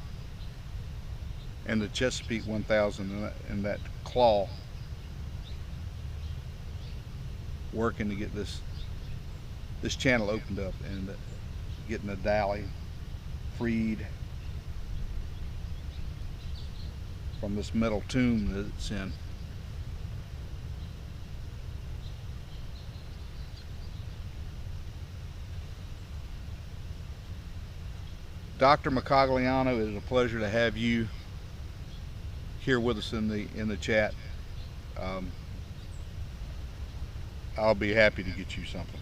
and the Chesapeake 1000 and that claw working to get this channel opened up and getting the Dali freed from this metal tomb that it's in. Dr. Macagliano, it is a pleasure to have you here with us in the chat. I'll be happy to get you something.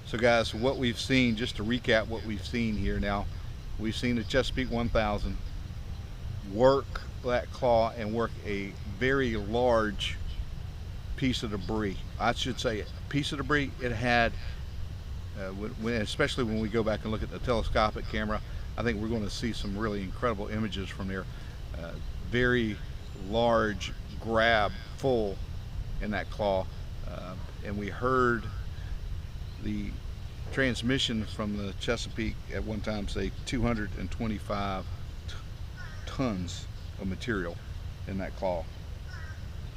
So guys, what we've seen, just to recap what we've seen here now, we've seen the Chesapeake 1000 work that claw and work a very large piece of debris. I should say a piece of debris. It had, especially when we go back and look at the telescopic camera, I think we're going to see some really incredible images from there. Very large grab full in that claw, and we heard the transmission from the Chesapeake at one time say 225 tons of material in that claw.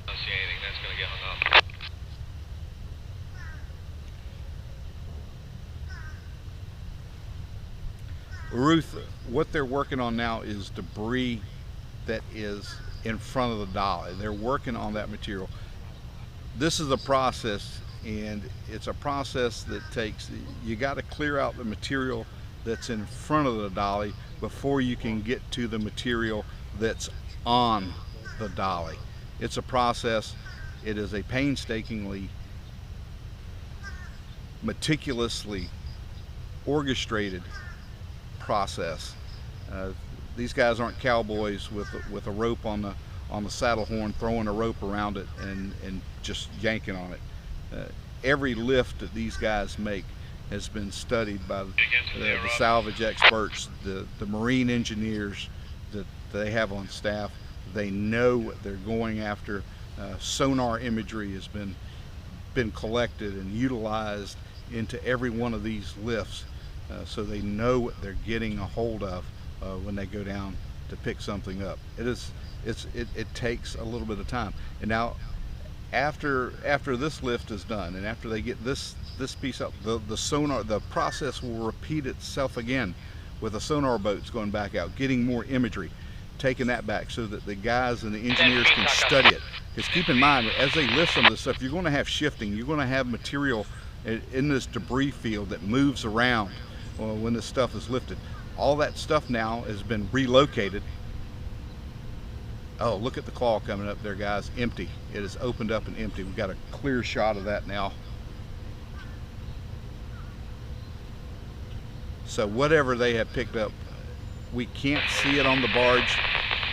I don't see anything that's going to get hung up. Ruth, what they're working on now is debris that is in front of the Dolly. They're working on that material. This is a process, and it's a process that takes, you got to clear out the material that's in front of the Dolly before you can get to the material that's on the Dolly. It's a process. It is a painstakingly, meticulously orchestrated process. These guys aren't cowboys with a rope on the saddle horn, throwing a rope around it and just yanking on it. Every lift that these guys make has been studied by the salvage experts, the marine engineers that they have on staff. They know what they're going after. Sonar imagery has been collected and utilized into every one of these lifts, so they know what they're getting a hold of when they go down to pick something up. It takes a little bit of time. And now after this lift is done and after they get this piece up, the sonar, the process will repeat itself again with the sonar boats going back out, getting more imagery, taking that back so that the guys and the engineers can study it. Because keep in mind, as they lift some of this stuff, you're going to have shifting, you're going to have material in this debris field that moves around when this stuff is lifted. All that stuff now has been relocated. Oh, look at the claw coming up there, guys. Empty. It is opened up and empty. We've got a clear shot of that now. So whatever they have picked up, we can't see it on the barge,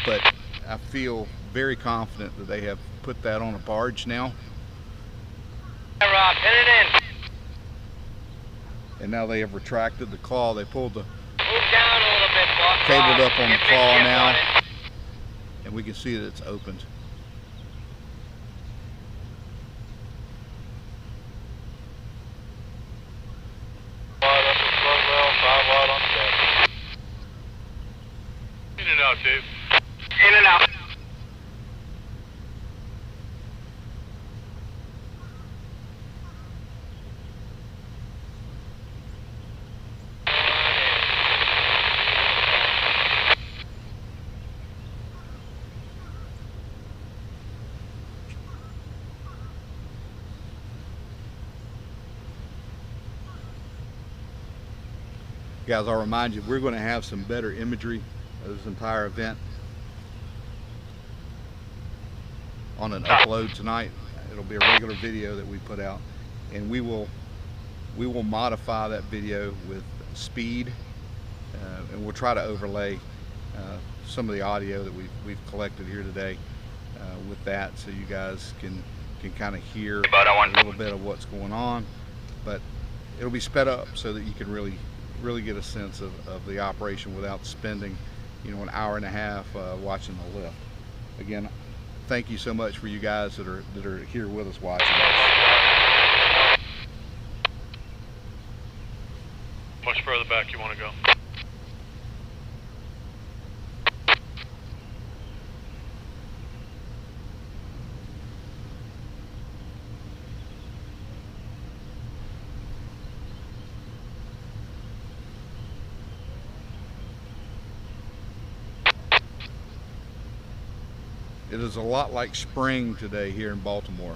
but I feel very confident that they have put that on a barge now. Hey, Rob, hit it in. And now they have retracted the claw. They pulled the Move down a little bit, Buck. cabled up on the Get big claw grip now, on it. and we can see that it's opened. In and out, Dave. In and out. Guys, I'll remind you, we're going to have some better imagery of this entire event on an upload tonight. It'll be a regular video that we put out, and we will modify that video with speed, and we'll try to overlay some of the audio that we've collected here today with that, so you guys can kind of hear a little bit of what's going on. But it'll be sped up so that you can really really get a sense of the operation without spending, you know, an hour and a half watching the lift. Again, thank you so much for you guys that are here with us watching this. Much further back you want to go? It is a lot like spring today here in Baltimore.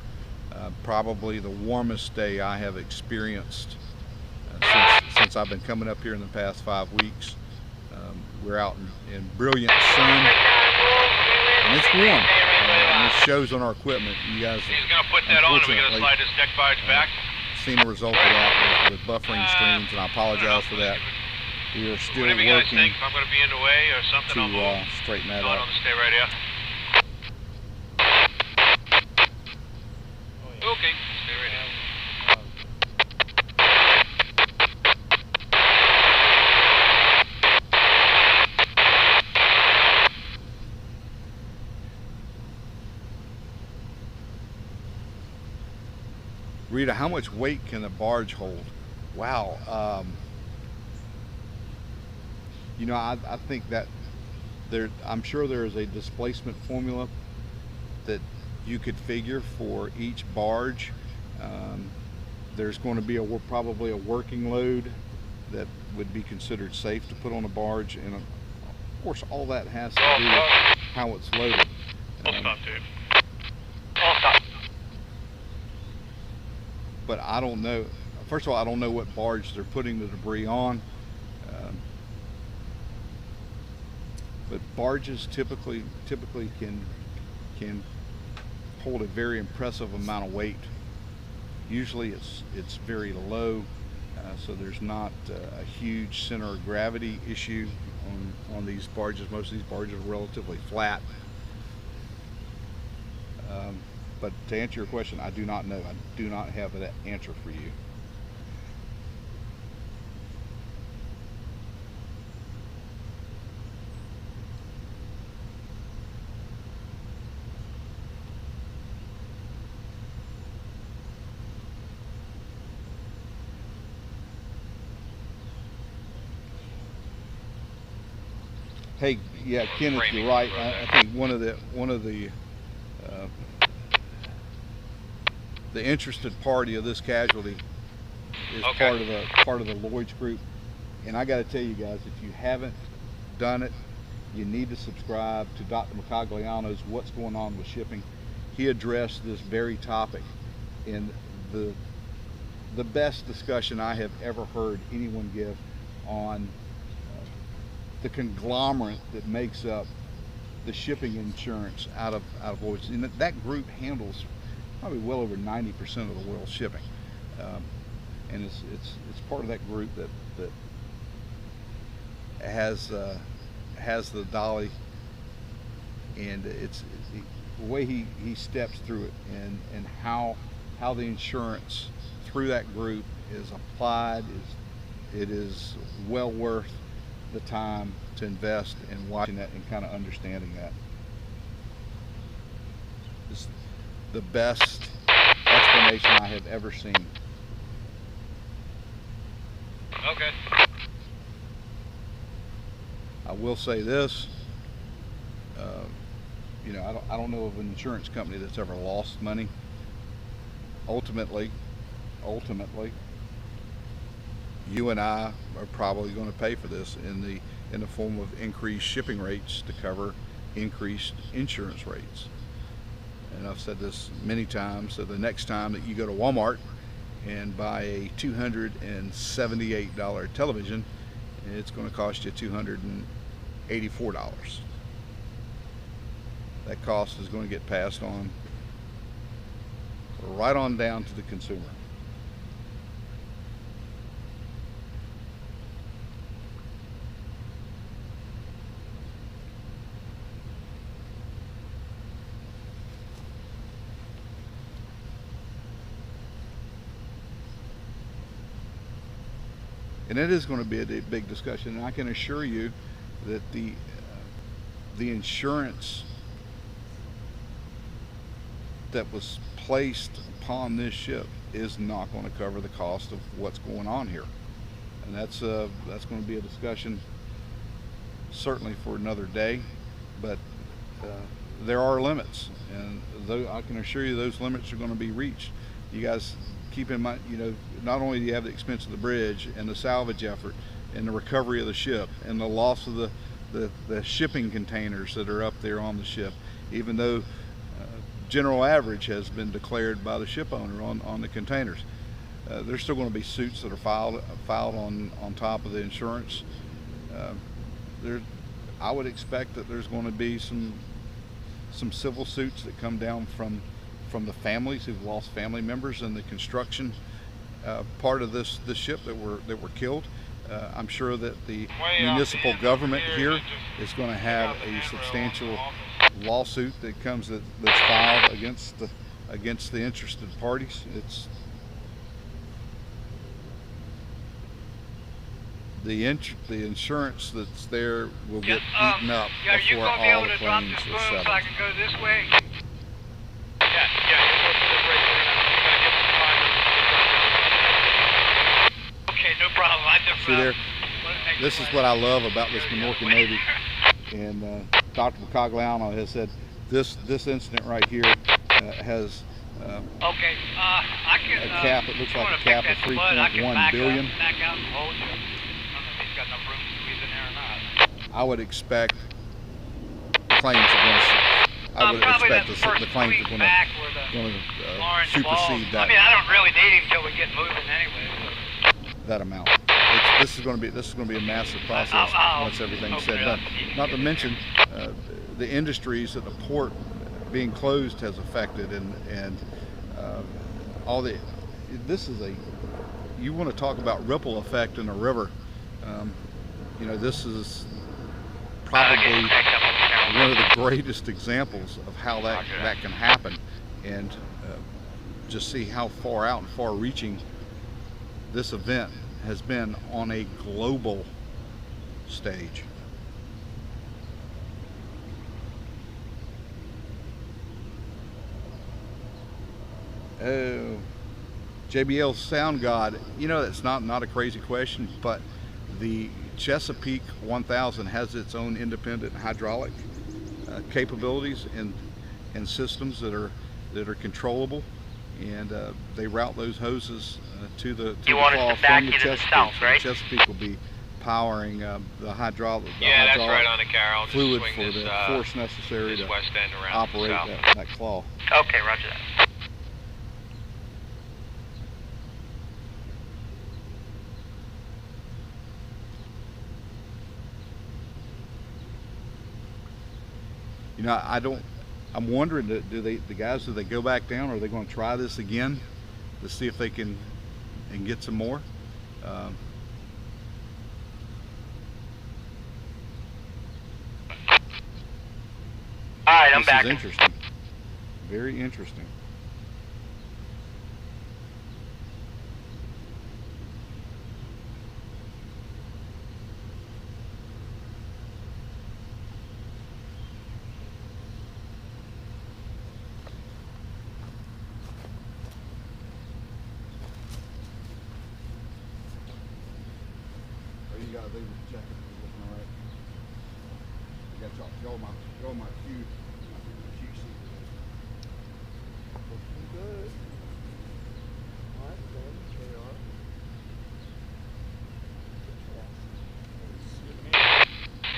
Probably the warmest day I have experienced since I've been coming up here in the past 5 weeks. We're out in brilliant sun, and it's warm. And it shows on our equipment. You guys, he's going to put that on, and we're going to slide his deck barge back. Seen the result of that with buffering streams, and I apologize for that. We are still Whatever you guys working think, if I'm going to be in the way or something, I'll move. Straighten that No, up. I'll just stay right here. Okay, stay right here. Rita, how much weight can a barge hold? Wow. You know, I think that I'm sure there is a displacement formula that you could figure for each barge. There's going to be probably a working load that would be considered safe to put on a barge, and of course all that has to do with how it's loaded. Full stop, Dave. But I don't know. First of all, I don't know what barge they're putting the debris on. But barges typically can hold a very impressive amount of weight. Usually it's very low, so there's not a huge center of gravity issue on these barges. Most of these barges are relatively flat. But to answer your question, I do not know. I do not have that answer for you. Hey, yeah, Kenneth, you're right. I think one of the interested party of this casualty is Okay. part of the Lloyd's group, and I got to tell you guys, if you haven't done it, you need to subscribe to Dr. Macagliano's What's Going On with Shipping. He addressed this very topic in the best discussion I have ever heard anyone give on the conglomerate that makes up the shipping insurance out of Lloyd's. And that group handles probably well over 90% of the world's shipping, and it's part of that group that has the Dali, and it's the way he steps through it, and how the insurance through that group is applied it is well worth the time to invest in watching that and kind of understanding that. It's the best explanation I have ever seen. Okay. I will say this, you know, I don't know of an insurance company that's ever lost money. Ultimately, you and I are probably going to pay for this in the form of increased shipping rates to cover increased insurance rates. And I've said this many times, so the next time that you go to Walmart and buy a $278 television, it's going to cost you $284. That cost is going to get passed on right on down to the consumer. And it is going to be a big discussion. And I can assure you that the insurance that was placed upon this ship is not going to cover the cost of what's going on here. And that's going to be a discussion certainly for another day, but there are limits, and I can assure you those limits are going to be reached. You guys keep in mind, you know, not only do you have the expense of the bridge and the salvage effort and the recovery of the ship and the loss of the shipping containers that are up there on the ship, even though general average has been declared by the ship owner on the containers. There's still going to be suits that are filed on top of the insurance. I would expect that there's going to be some civil suits that come down from the families who've lost family members in the construction part of this ship that were killed. I'm sure that the municipal government here is going to have a substantial lawsuit that's filed against the interested parties. It's the insurance that's there will get eaten up before all the claims are settled. So I can go this way? Yeah, you'll go through the bridge. We're gonna get some time. Okay, no problem. I just See there? This is what I love about this Minorcan Navy. And Dr. Cagliano has said this incident right here has okay, I can, a cap. It looks like a cap of 3.1 billion. Back out and hold you. I don't know if he's got enough room to squeeze in there or not. I would expect claims are going to. I would expect the claims are going to supersede that. I mean, I don't really need him until we get moving anyway. That amount. This is going to be a massive process once everything's said and done. Not to mention the industries that the port being closed has affected, and all the. This is you want to talk about ripple effect in a river. You know, this is probably one of the greatest examples of how that can happen, and just see how far out and far-reaching this event has been on a global stage. Oh, JBL Sound God, you know, that's not a crazy question, but the Chesapeake 1000 has its own independent hydraulic capabilities and systems that are controllable, and they route those hoses to the claw from the Chesapeake. South, right? The Chesapeake will be powering the hydraulic that's right on the Carol. fluid for the force necessary to west end around operate that claw. Okay, roger that. You know, I'm wondering, do they go back down, or are they going to try this again to see if they can get some more? All right, I'm back. This is interesting. Very interesting. They were checking, looking all right. I got y'all my cue sheet. Looking good. All right, then, they are.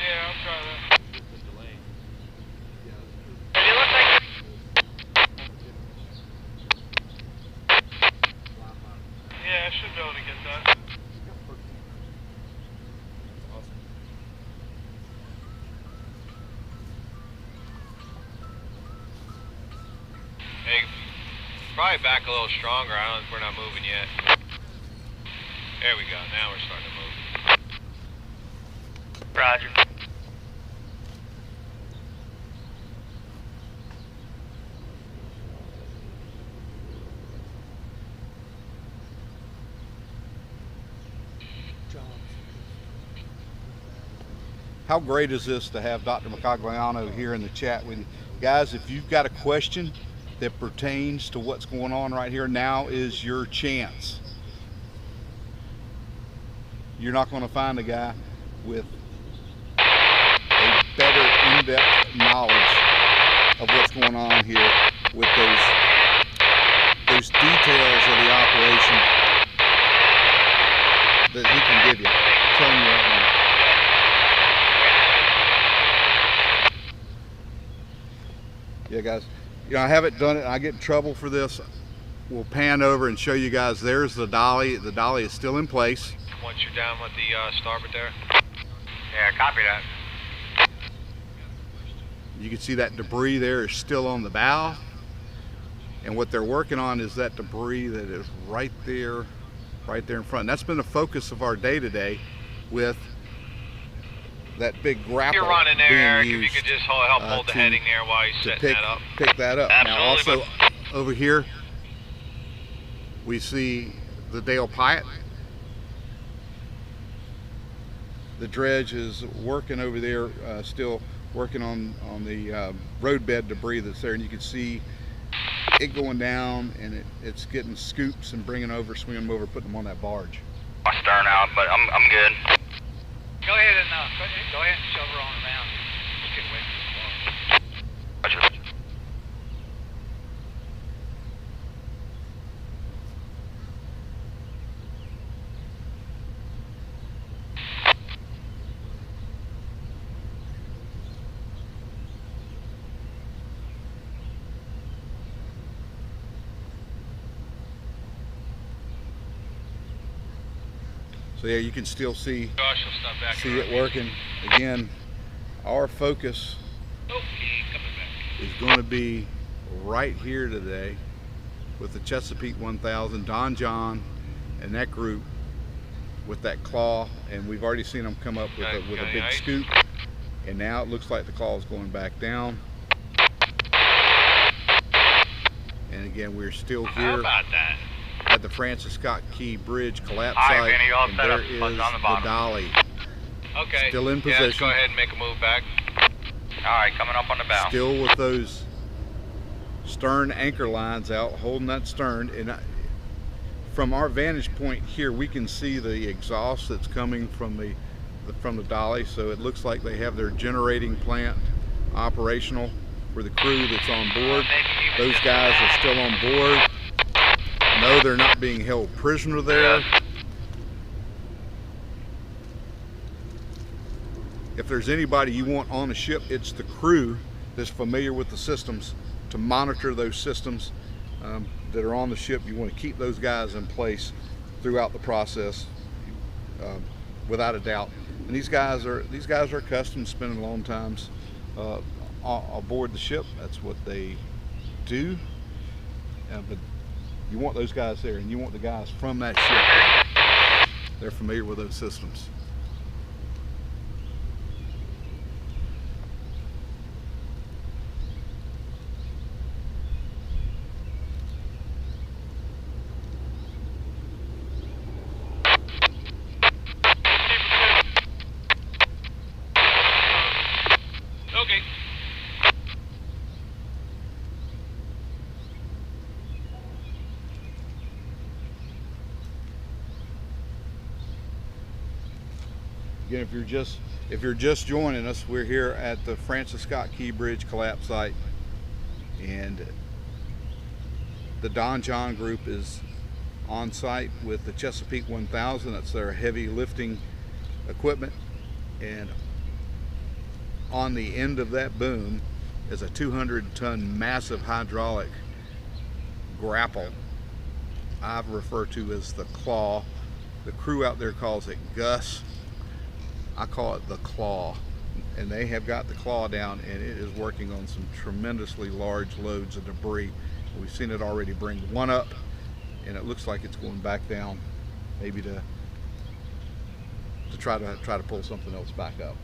Yeah, I'll try that. The delay. Yeah, It looks like Yeah, I should be able to get that. Hey, probably back a little stronger. We're not moving yet. There we go. Now we're starting to move. Roger. John. how great is this to have Dr. Micagliano here in the chat with you. Guys, if you've got a question that pertains to what's going on right here, now is your chance. You're not going to find a guy with a better in-depth knowledge of what's going on here with those details of the operation that he can give you. I'm telling you right now. Yeah, guys, you know, I haven't done it. I get in trouble for this. We'll pan over and show you guys. There's the dolly. The dolly is still in place. Once you're down with the starboard there. Yeah, copy that. You can see that debris there is still on the bow. And what they're working on is that debris that is right there in front. And that's been the focus of our day today with that big grapple. You're running there, being Eric, used, if you could just help hold the heading there while you're setting that up. Pick that up. Absolutely. Now also over here, we see the Dale Pyatt. The dredge is working over there, still working on the roadbed debris that's there, and you can see it going down, and it's getting scoops and bringing over, swinging them over, putting them on that barge. My stern out, but I'm good. Go ahead and shove her on around. Just get away from the bar. Roger. So yeah, you can still see Josh will stop back it working. Again, our focus is going to be right here today with the Chesapeake 1000, Don John, and that group with that claw, and we've already seen them come up with a big scoop, and now it looks like the claw is going back down. And again, we're still here. How about that? At the Francis Scott Key Bridge collapse site, and there is the Dolly. Okay. Still in Yeah, let's go position. ahead and make a move back. Alright, coming up on the bow. Still with those stern anchor lines out, holding that stern. And from our vantage point here, we can see the exhaust that's coming from the Dolly. So it looks like they have their generating plant operational for the crew that's on board. Those guys are still on board. No, they're not being held prisoner there. If there's anybody you want on the ship, it's the crew that's familiar with the systems to monitor those systems that are on the ship. You want to keep those guys in place throughout the process, without a doubt. And these guys are accustomed to spending long times aboard the ship. That's what they do. But you want those guys there, and you want the guys from that ship. They're familiar with those systems. Okay. Again, if you're just joining us, we're here at the Francis Scott Key Bridge collapse site, and the Don John group is on site with the Chesapeake 1000. That's their heavy lifting equipment, and on the end of that boom is a 200-ton massive hydraulic grapple I've referred to as the claw. The crew out there calls it Gus. I call it the claw, and they have got the claw down, and it is working on some tremendously large loads of debris. We've seen it already bring one up, and it looks like it's going back down, maybe to try to pull something else back up.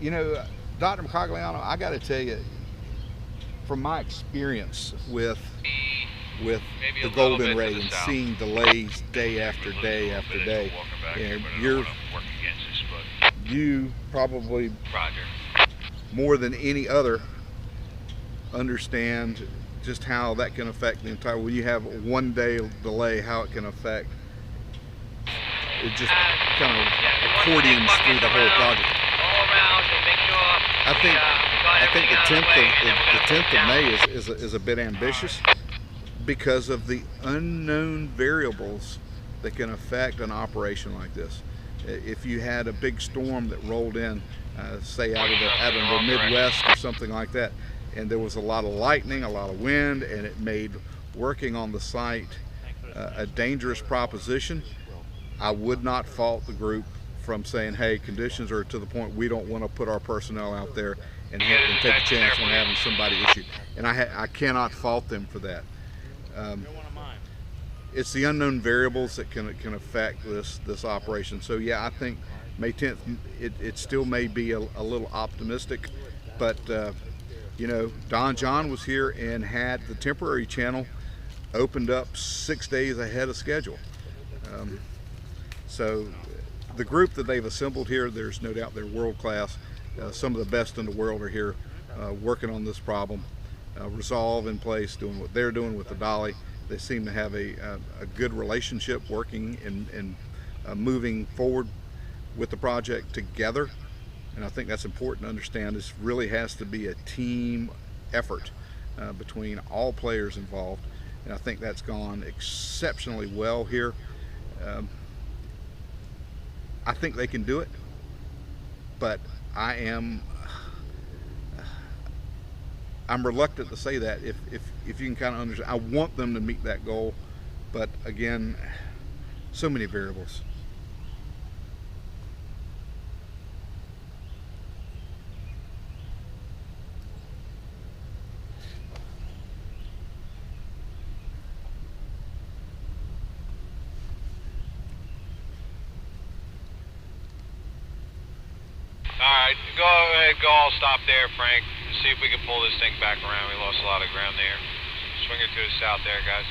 You know, Dr. Micagliano, I got to tell you, from my experience with with Maybe the a little golden bit to ray the and south. seeing delays day after We're losing day a little after bit as day. we're walking back here, And but I don't you're, want to work against this, but you probably Roger. more than any other understand just how that can affect the entire, when you have a 1 day delay, how it can affect, it just kind of accordions through the whole project. I think the 10th of May is a bit ambitious because of the unknown variables that can affect an operation like this. If you had a big storm that rolled in, say out of the Midwest or something like that, and there was a lot of lightning, a lot of wind, and it made working on the site a dangerous proposition, I would not fault the group from saying, hey, conditions are to the point we don't want to put our personnel out there and take a chance on having somebody issue. And I cannot fault them for that. It's the unknown variables that can affect this operation. So yeah, I think May 10th, it still may be a little optimistic, but you know, Don John was here and had the temporary channel opened up 6 days ahead of schedule. So the group that they've assembled here, there's no doubt they're world class. Some of the best in the world are here working on this problem. Resolve in place, doing what they're doing with the Dolly. They seem to have a good relationship working and moving forward with the project together. And I think that's important to understand. This really has to be a team effort between all players involved. And I think that's gone exceptionally well here. I think they can do it, but I'm reluctant to say that if you can kind of understand. I want them to meet that goal, but again, so many variables. Alright, go ahead, I'll stop there, Frank. See if we can pull this thing back around. We lost a lot of ground there. Swing it to the south there, guys.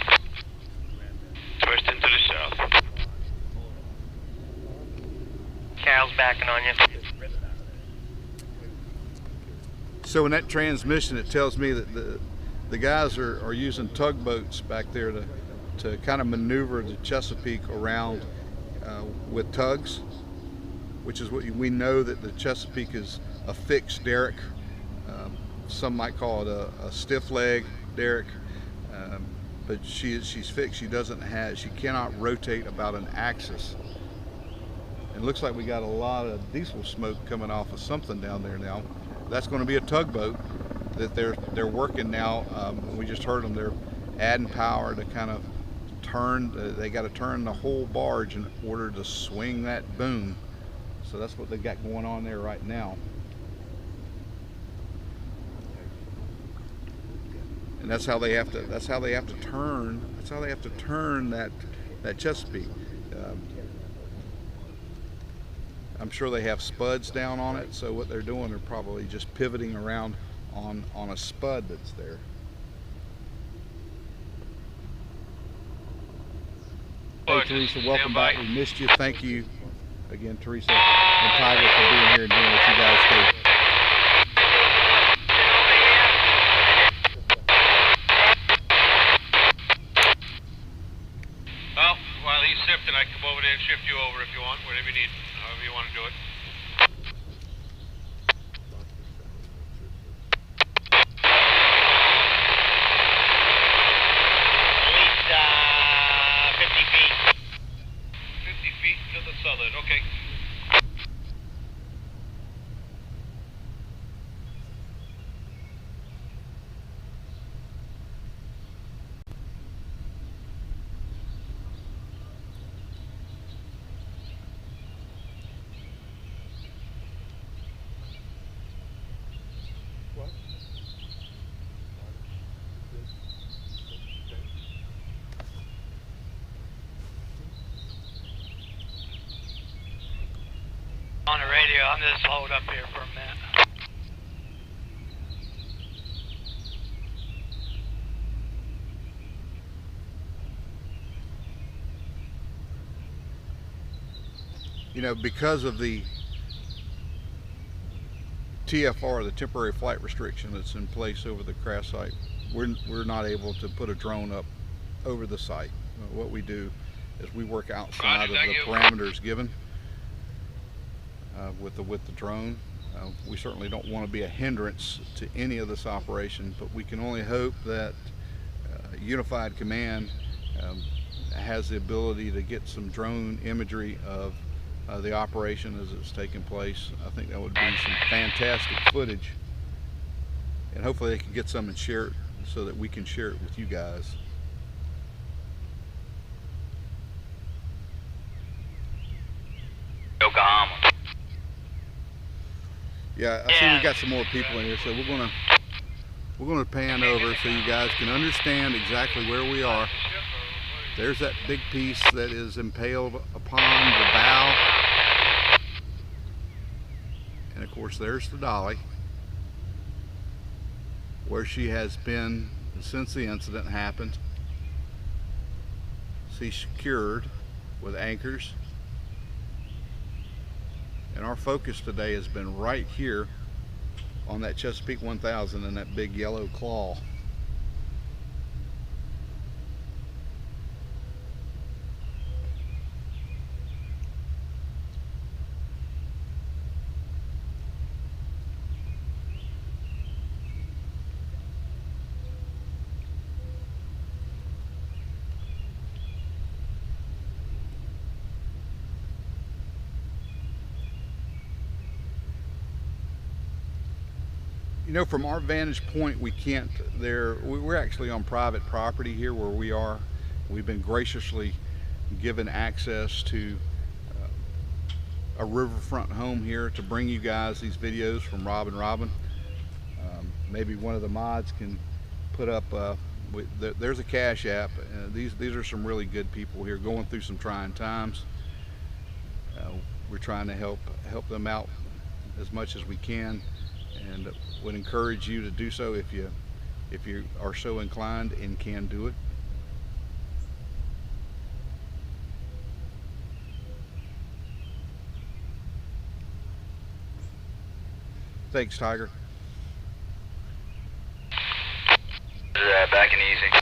Twist into the south. Cal's backing on you. So in that transmission, it tells me that the guys are using tugboats back there to kind of maneuver the Chesapeake around with tugs, which is what we know that the Chesapeake is a fixed derrick. Some might call it a stiff leg derrick, but she's fixed. She cannot rotate about an axis. It looks like we got a lot of diesel smoke coming off of something down there now. That's going to be a tugboat that they're working now. We just heard them. They're adding power to kind of turn. They got to turn the whole barge in order to swing that boom. So that's what they got going on there right now. And that's how they have to turn that Chesapeake. I'm sure they have spuds down on it, so what they're doing, they're probably just pivoting around on a spud that's there. Hey Teresa, welcome back. We missed you. Thank you again, Teresa and Tiger, for being here and doing what you guys do. Well, while he's sifting, I can come over there and shift you over if you want, whatever you need, however you want to do it. At least 50 feet. 50 feet to the southern, okay. On the radio, I'm just hold up here for a minute. you know, because of the TFR, the temporary flight restriction that's in place over the crash site, we're not able to put a drone up over the site. What we do is we work outside of the parameters given with the drone. We certainly don't want to be a hindrance to any of this operation, but we can only hope that Unified Command has the ability to get some drone imagery of the operation as it's taking place. I think that would be some fantastic footage, and hopefully they can get some and share it so that we can share it with you guys. Yokohama. Yeah, I see we got some more people in here, so we're gonna pan over so you guys can understand exactly where we are. There's that big piece that is impaled upon the bow, and of course there's the Dolly, where she has been since the incident happened. She's secured with anchors. And our focus today has been right here on that Chesapeake 1000 and that big yellow claw. You know, from our vantage point, we can't, we're actually on private property here where we are. We've been graciously given access to a riverfront home here to bring you guys these videos from Rob and Robin. Maybe one of the mods can put up, there's a Cash App. These are some really good people here going through some trying times. We're trying to help them out as much as we can, and would encourage you to do so if you are so inclined and can do it. Thanks, Tiger. Back and easy.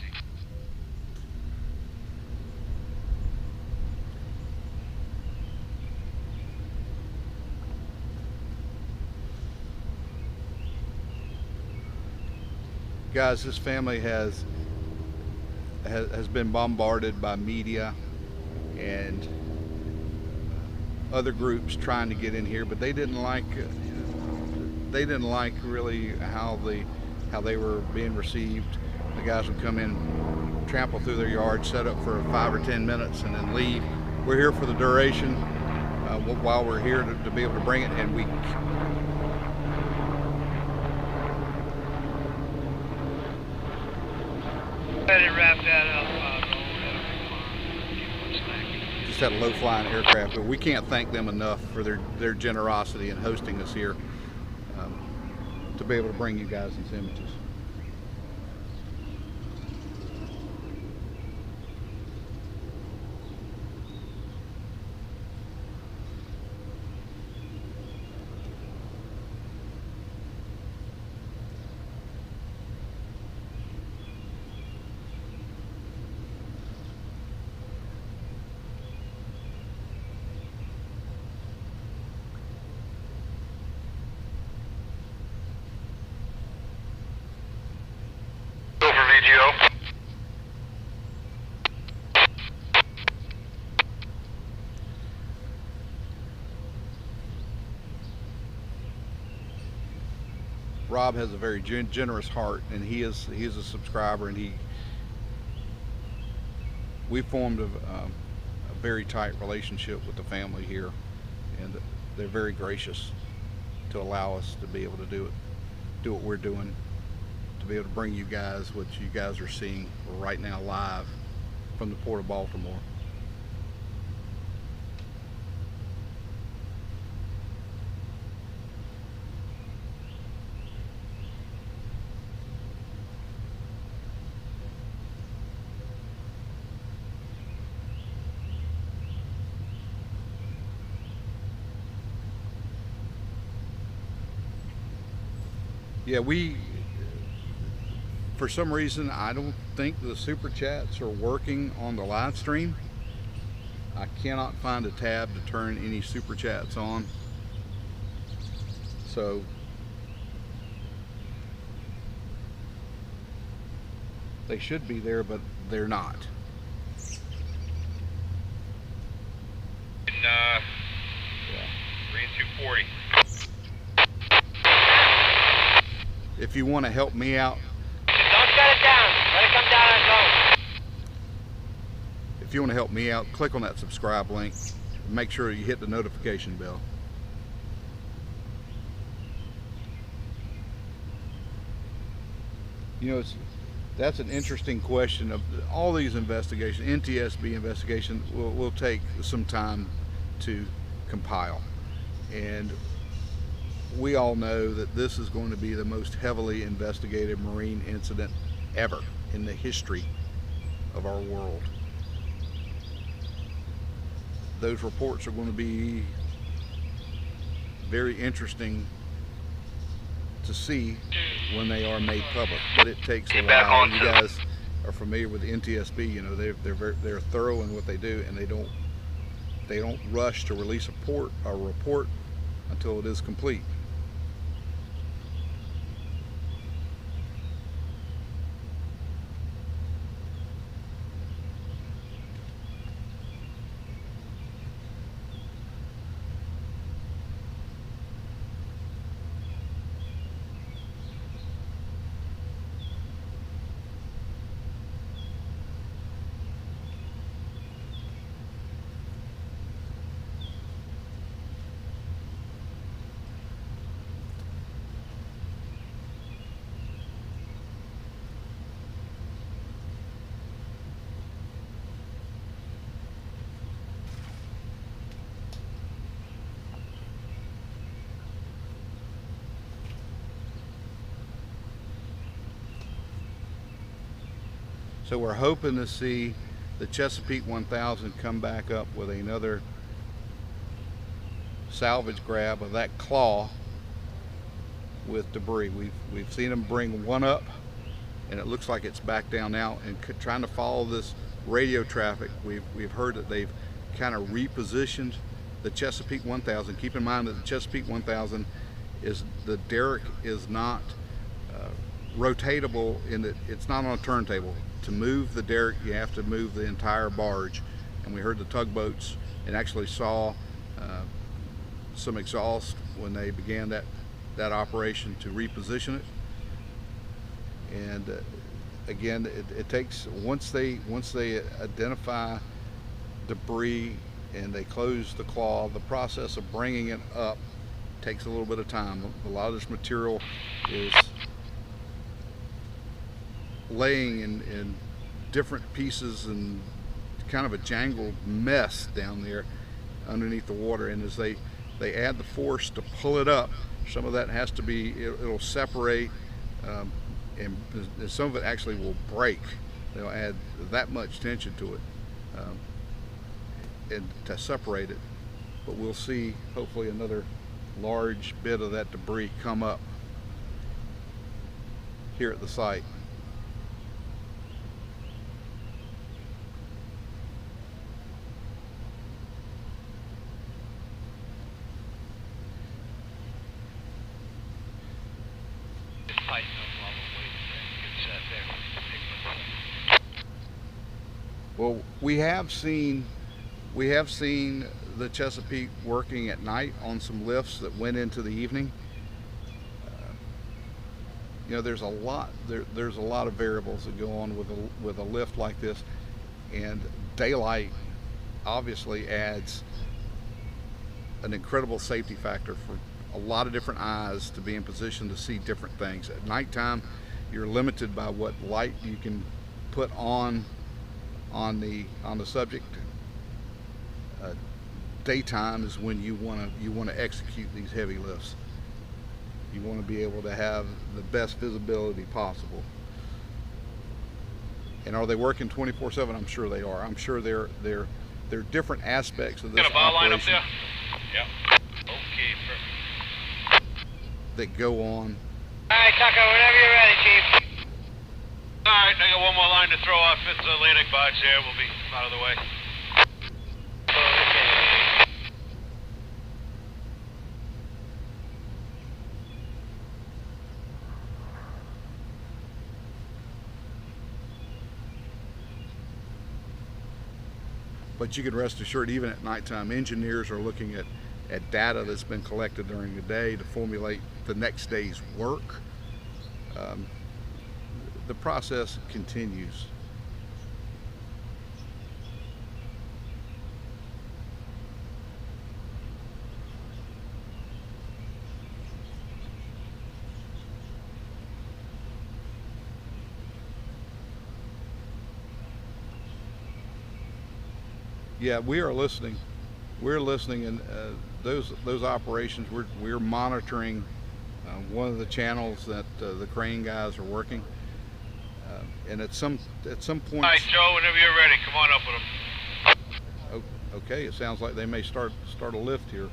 Guys, this family has been bombarded by media and other groups trying to get in here, but they didn't like really how they were being received. The guys would come in, trample through their yard, set up for 5 or 10 minutes, and then leave. We're here for the duration while we're here to be able to bring it, and we. Wrap that up. Just had a low-flying aircraft, but we can't thank them enough for their generosity in hosting us here to be able to bring you guys these images. Rob has a very generous heart, and he is a subscriber, and we formed a very tight relationship with the family here, and they're very gracious to allow us to be able to do what we're doing, to be able to bring you guys what you guys are seeing right now live from the Port of Baltimore. Yeah, we, for some reason, I don't think the super chats are working on the live stream. I cannot find a tab to turn any super chats on. So they should be there, but they're not. And, Yeah. 3 and 240. If you want to help me out, Don't shut it down. Let it come down and go. if you want to help me out, click on that subscribe link. Make sure you hit the notification bell. You know, that's an interesting question. Of all these investigations, NTSB investigation will take some time to compile, and we all know that this is going to be the most heavily investigated marine incident ever in the history of our world. Those reports are going to be very interesting to see when they are made public, but it takes a while. You guys are familiar with the NTSB. You know, they're thorough in what they do, and they don't rush to release a report until it is complete. So we're hoping to see the Chesapeake 1000 come back up with another salvage grab of that claw with debris. We've seen them bring one up, and it looks like it's back down now. And trying to follow this radio traffic, we've heard that they've kind of repositioned the Chesapeake 1000. Keep in mind that the Chesapeake 1000 is, the derrick is not rotatable in that it's not on a turntable. To move the derrick, you have to move the entire barge, and we heard the tugboats and actually saw some exhaust when they began that operation to reposition it. And again, it takes, once they identify debris and they close the claw, the process of bringing it up takes a little bit of time. A lot of this material is laying in different pieces and kind of a jangled mess down there underneath the water, and as they add the force to pull it up, some of that has to be, it'll separate, and some of it actually will break. They'll add that much tension to it and to separate it, but we'll see hopefully another large bit of that debris come up here at the site. Well, we have seen the Chesapeake working at night on some lifts that went into the evening. You know, there's a lot of variables that go on with a lift like this, and daylight obviously adds an incredible safety factor for a lot of different eyes to be in position to see different things. At nighttime, you're limited by what light you can put on the subject. Daytime is when you want to execute these heavy lifts. You want to be able to have the best visibility possible. And are they working 24/7? I'm sure they are. I'm sure there are different aspects of this operation Yep. Okay, perfect. that go on Alright, Tucker, whenever you're ready, Chief. Alright, I got one more line to throw off this Atlantic barge there. We'll be out of the way. But you can rest assured, even at nighttime, engineers are looking at data that's been collected during the day to formulate the next day's work. The process continues. Yeah, we are listening. We're listening, and those operations we're monitoring. One of the channels that the crane guys are working, and at some point. All right, Joe, whenever you're ready, come on up with them. Okay, it sounds like they may start a lift here.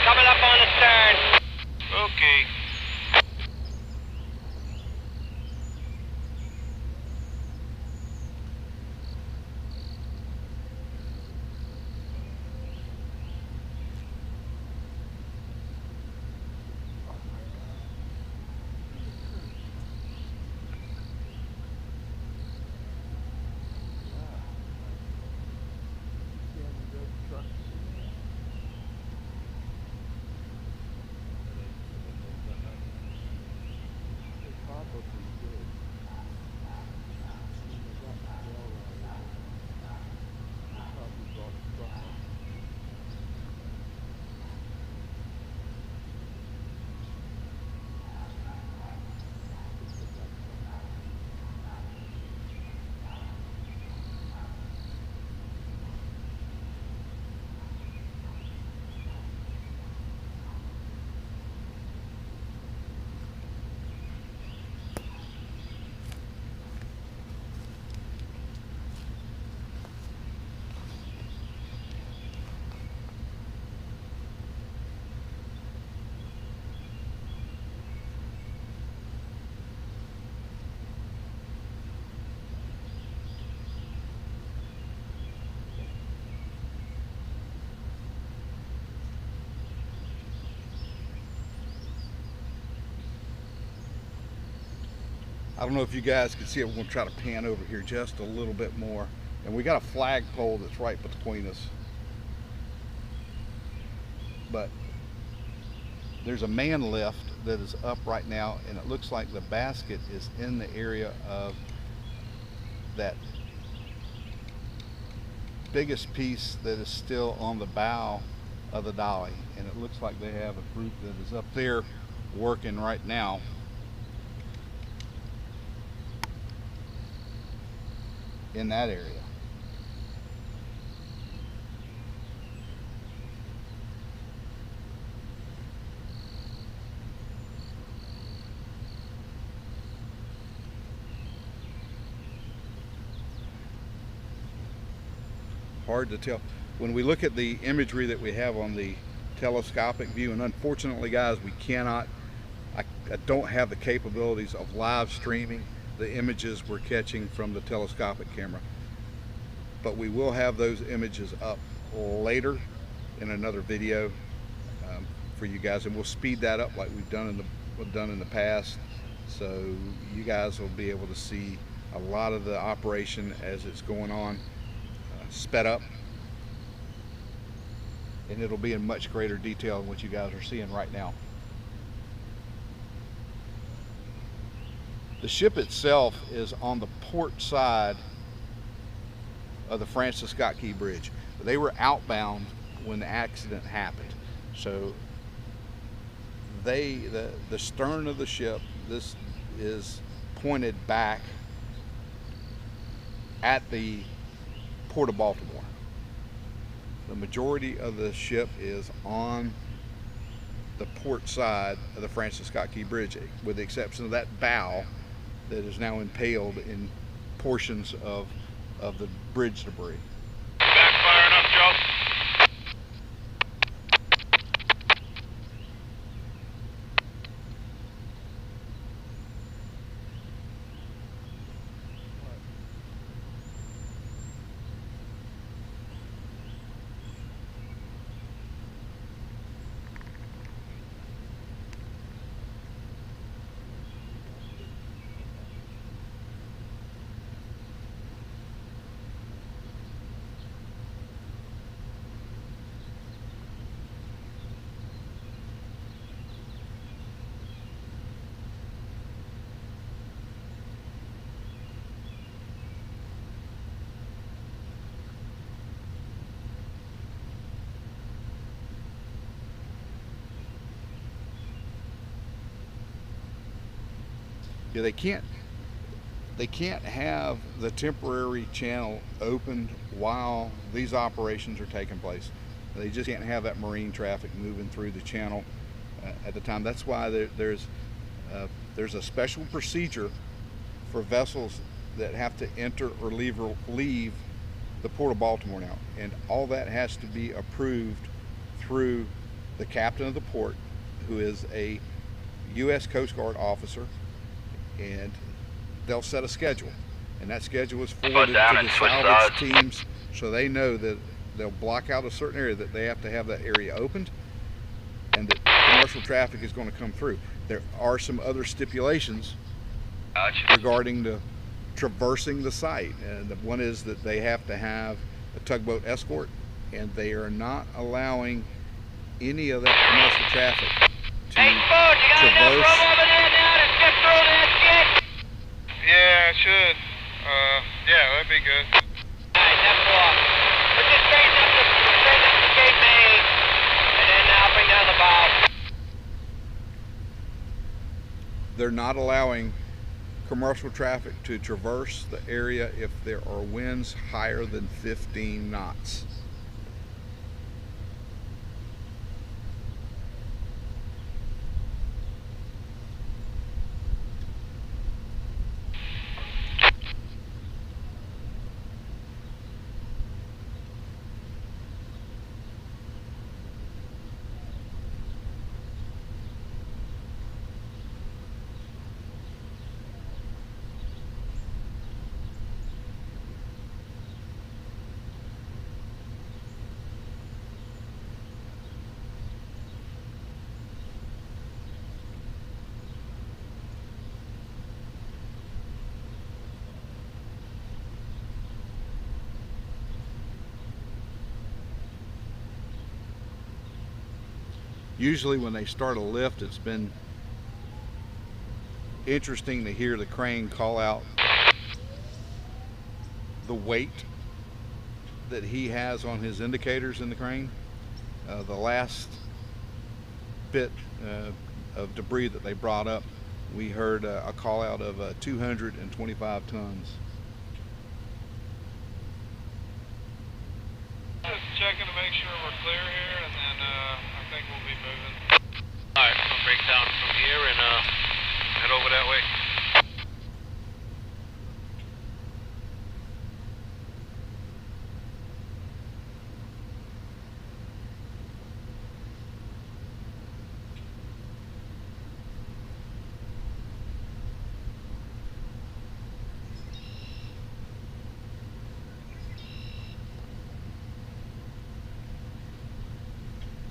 Coming up on the stern. Okay. I don't know if you guys can see it. We're going to try to pan over here just a little bit more. And we got a flagpole that's right between us. But there's a man lift that is up right now, and it looks like the basket is in the area of that biggest piece that is still on the bow of the Dolly. And it looks like they have a group that is up there working right now. In that area. Hard to tell. When we look at the imagery that we have on the telescopic view, and unfortunately guys, we cannot, I don't have the capabilities of live streaming the images we're catching from the telescopic camera, but we will have those images up later in another video for you guys, and we'll speed that up like we've done in the past, So you guys will be able to see a lot of the operation as it's going on, sped up, and it'll be in much greater detail than what you guys are seeing right now. The ship itself is on the port side of the Francis Scott Key Bridge. They were outbound when the accident happened. So the stern of the ship, this is pointed back at the Port of Baltimore. The majority of the ship is on the port side of the Francis Scott Key Bridge, with the exception of that bow that is now impaled in portions of the bridge debris. Backfiring up, Joe. Yeah, they can't have the temporary channel opened while these operations are taking place. They just can't have that marine traffic moving through the channel at the time. That's why there's a special procedure for vessels that have to enter or leave the Port of Baltimore now, and all that has to be approved through the captain of the port, who is a U.S. Coast Guard officer, and they'll set a schedule, and that schedule is forwarded to the salvage teams, so they know that they'll block out a certain area, that they have to have that area opened, and that commercial traffic is going to come through. There are some other stipulations regarding the traversing the site, and the one is that they have to have a tugboat escort, and they are not allowing any of that commercial traffic to traverse. Yeah, it should. Yeah, that'd be good. Alright, that's off. We're just straighten up the gate main, and then I'll bring down the bow. They're not allowing commercial traffic to traverse the area if there are winds higher than 15 knots. Usually when they start a lift, it's been interesting to hear the crane call out the weight that he has on his indicators in the crane. The last bit of debris that they brought up, we heard a call out of 225 tons. Just checking to make sure we're clear here, and then I think we'll be moving. Alright, I'll break down from here and head over that way.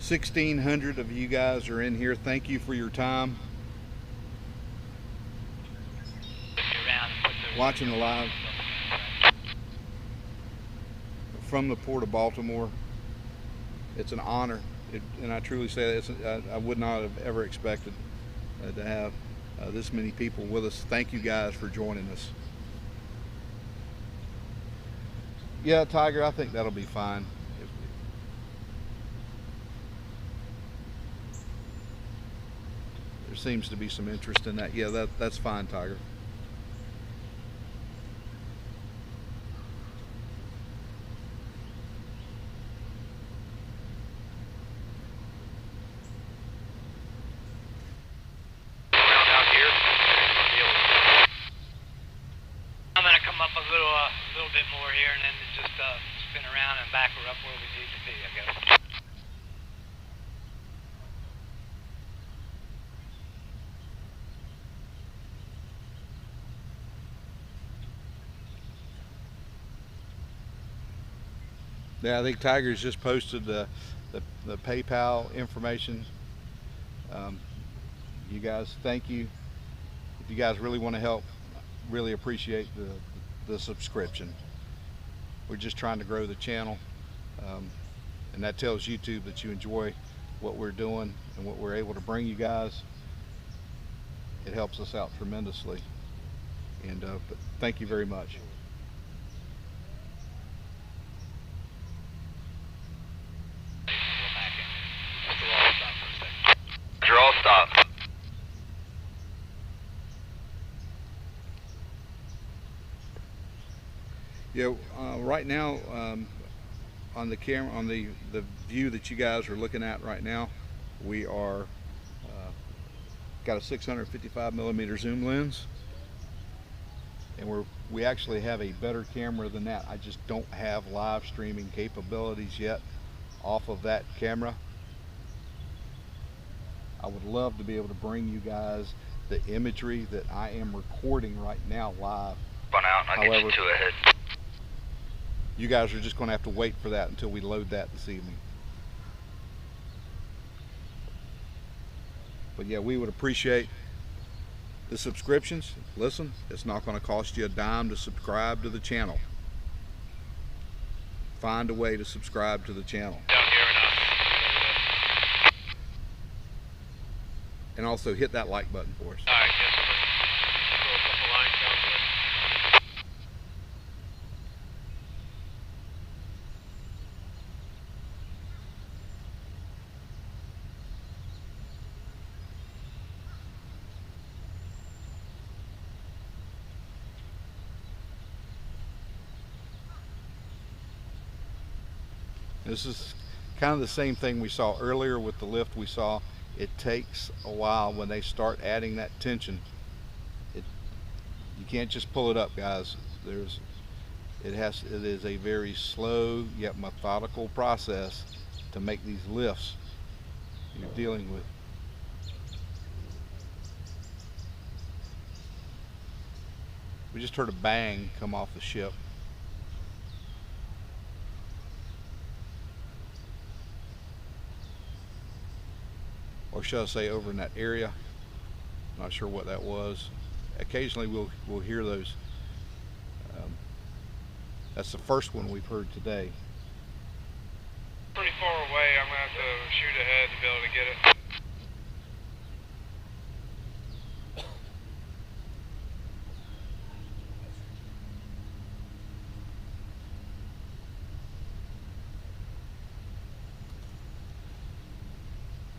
1,600 of you guys are in here. Thank you for your time. watching the live from the Port of Baltimore. It's an honor, and I truly say that I would not have ever expected to have this many people with us. Thank you guys for joining us. Yeah, Tiger, I think that'll be fine. There seems to be some interest in that. Yeah, that's fine, Tiger. Bit more here and then just spin around and back her up where we need to be, I guess. Yeah, I think Tiger's just posted the PayPal information. You guys, thank you. If you guys really want to help, really appreciate the subscription. We're just trying to grow the channel, and that tells YouTube that you enjoy what we're doing and what we're able to bring you guys. It helps us out tremendously, and but thank you very much. You're all stopped. Yeah, right now on the camera, on the view that you guys are looking at right now, we are got a 655mm zoom lens, and we actually have a better camera than that. I just don't have live streaming capabilities yet off of that camera. I would love to be able to bring you guys the imagery that I am recording right now live. Run out and I'll get you two ahead. You guys are just going to have to wait for that until we load that this evening. But yeah, we would appreciate the subscriptions. Listen, it's not going to cost you a dime to subscribe to the channel. Find a way to subscribe to the channel. Down here enough. And also hit that like button for us. All right, yes, sir. Throw a couple lines down there. This is kind of the same thing we saw earlier with the lift we saw. It takes a while when they start adding that tension. You can't just pull it up, guys. It is a very slow yet methodical process to make these lifts you're dealing with. We just heard a bang come off the ship. Or should I say over in that area. Not sure what that was. Occasionally we'll hear those. That's the first one we've heard today. Pretty far away, I'm going to have to shoot ahead to be able to get it.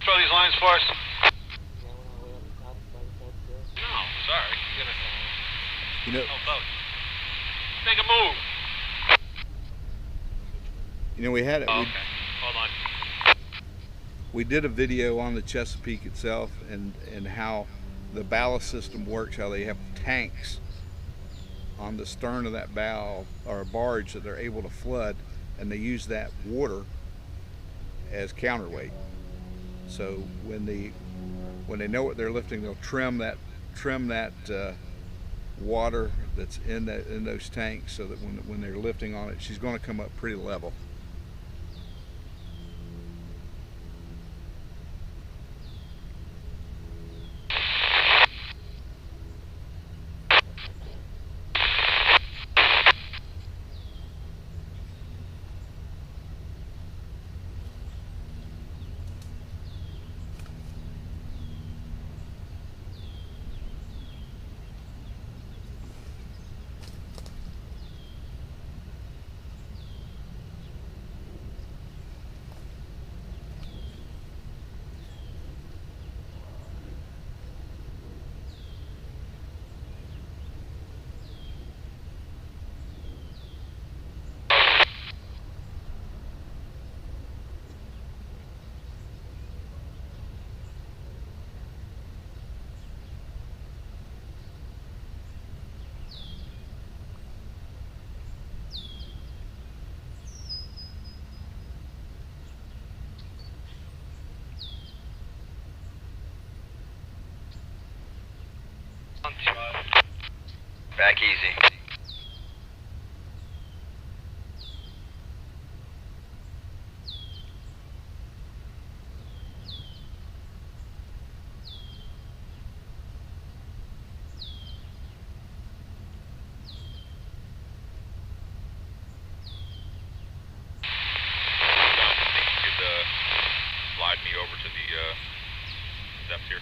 Throw these lines for us. No, sorry. You know, No boat. Make a move. you know, we had it. Oh, okay. Hold on. We did a video on the Chesapeake itself and how the ballast system works, how they have tanks on the stern of that bow or barge that they're able to flood, and they use that water as counterweight. So when they know what they're lifting, they'll trim that water that's in those tanks, so that when they're lifting on it, she's going to come up pretty level. Back easy. Slide me over to the depth here.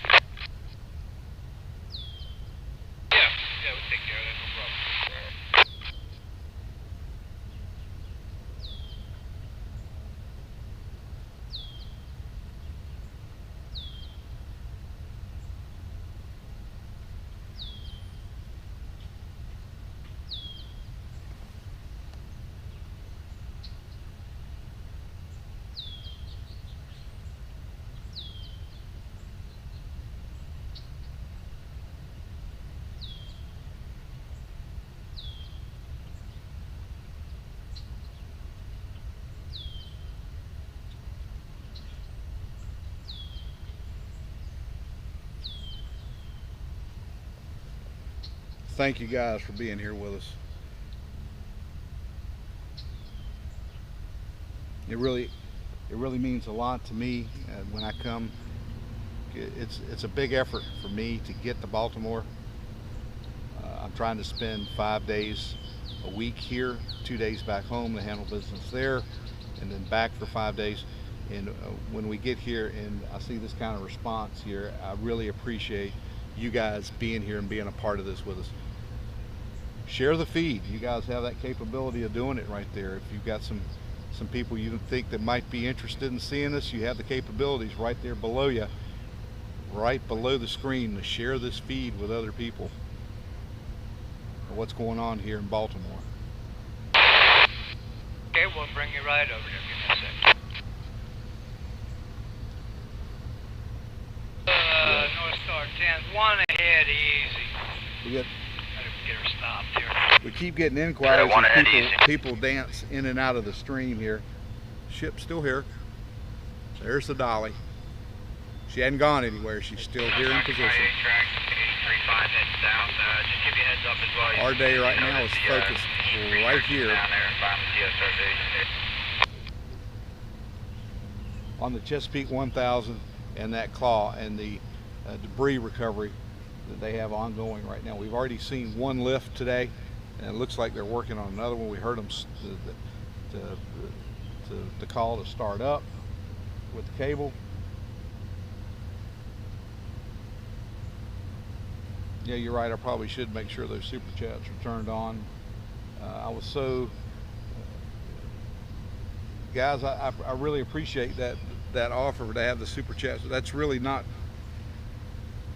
Yeah, we'll take care of that, no problem. Thank you guys for being here with us. It really means a lot to me when I come. It's a big effort for me to get to Baltimore. I'm trying to spend 5 days a week here, 2 days back home to handle business there, and then back for 5 days. And when we get here and I see this kind of response here, I really appreciate you guys being here and being a part of this with us. Share the feed. You guys have that capability of doing it right there. If you've got some people you think that might be interested in seeing this, you have the capabilities right there below you, right below the screen, to share this feed with other people of what's going on here in Baltimore. Okay, we'll bring you right over there. Give me a second. North Star 10, one ahead, easy. We get Get her stopped here. We keep getting inquiries one ahead, as easy. people dance in and out of the stream here. Ship's still here. There's the Dolly. She hadn't gone anywhere. She's still here in position. Our day right now is focused right here on the Chesapeake 1000 and that claw and the debris recovery that they have ongoing right now. We've already seen one lift today, and it looks like they're working on another one. We heard them the call to start up with the cable. Yeah, you're right. I probably should make sure those super chats are turned on. I was so guys, I really appreciate that offer to have the super chats. That's really not.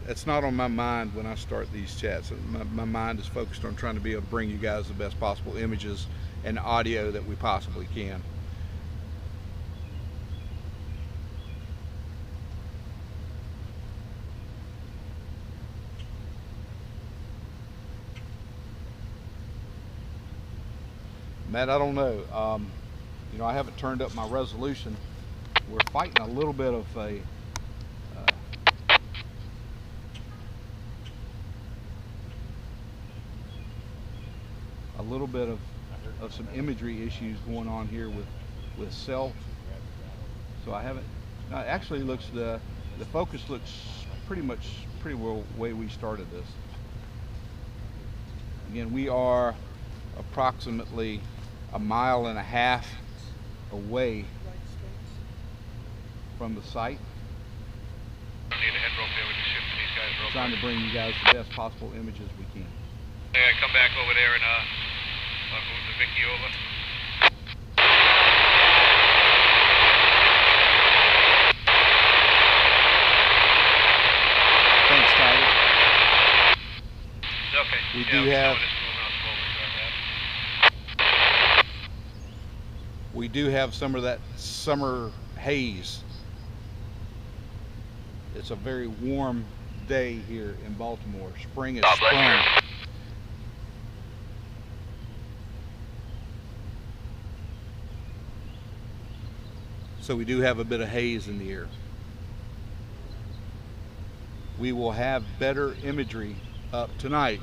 It's not on my mind when I start these chats. My mind is focused on trying to be able to bring you guys the best possible images and audio that we possibly can. Matt, I don't know. You know, I haven't turned up my resolution. We're fighting a little bit of a little bit of some imagery issues going on here with self. So I haven't. No, it actually looks the focus looks pretty well the way we started this. Again, we are approximately 1.5 miles away from the site. Trying to bring you guys the best possible images we can. I gotta come back over there and move the Vicky over. Thanks, Tyler. Okay. We do have. We do have some of that summer haze. It's a very warm day here in Baltimore. Spring is sprung. So we do have a bit of haze in the air. We will have better imagery up tonight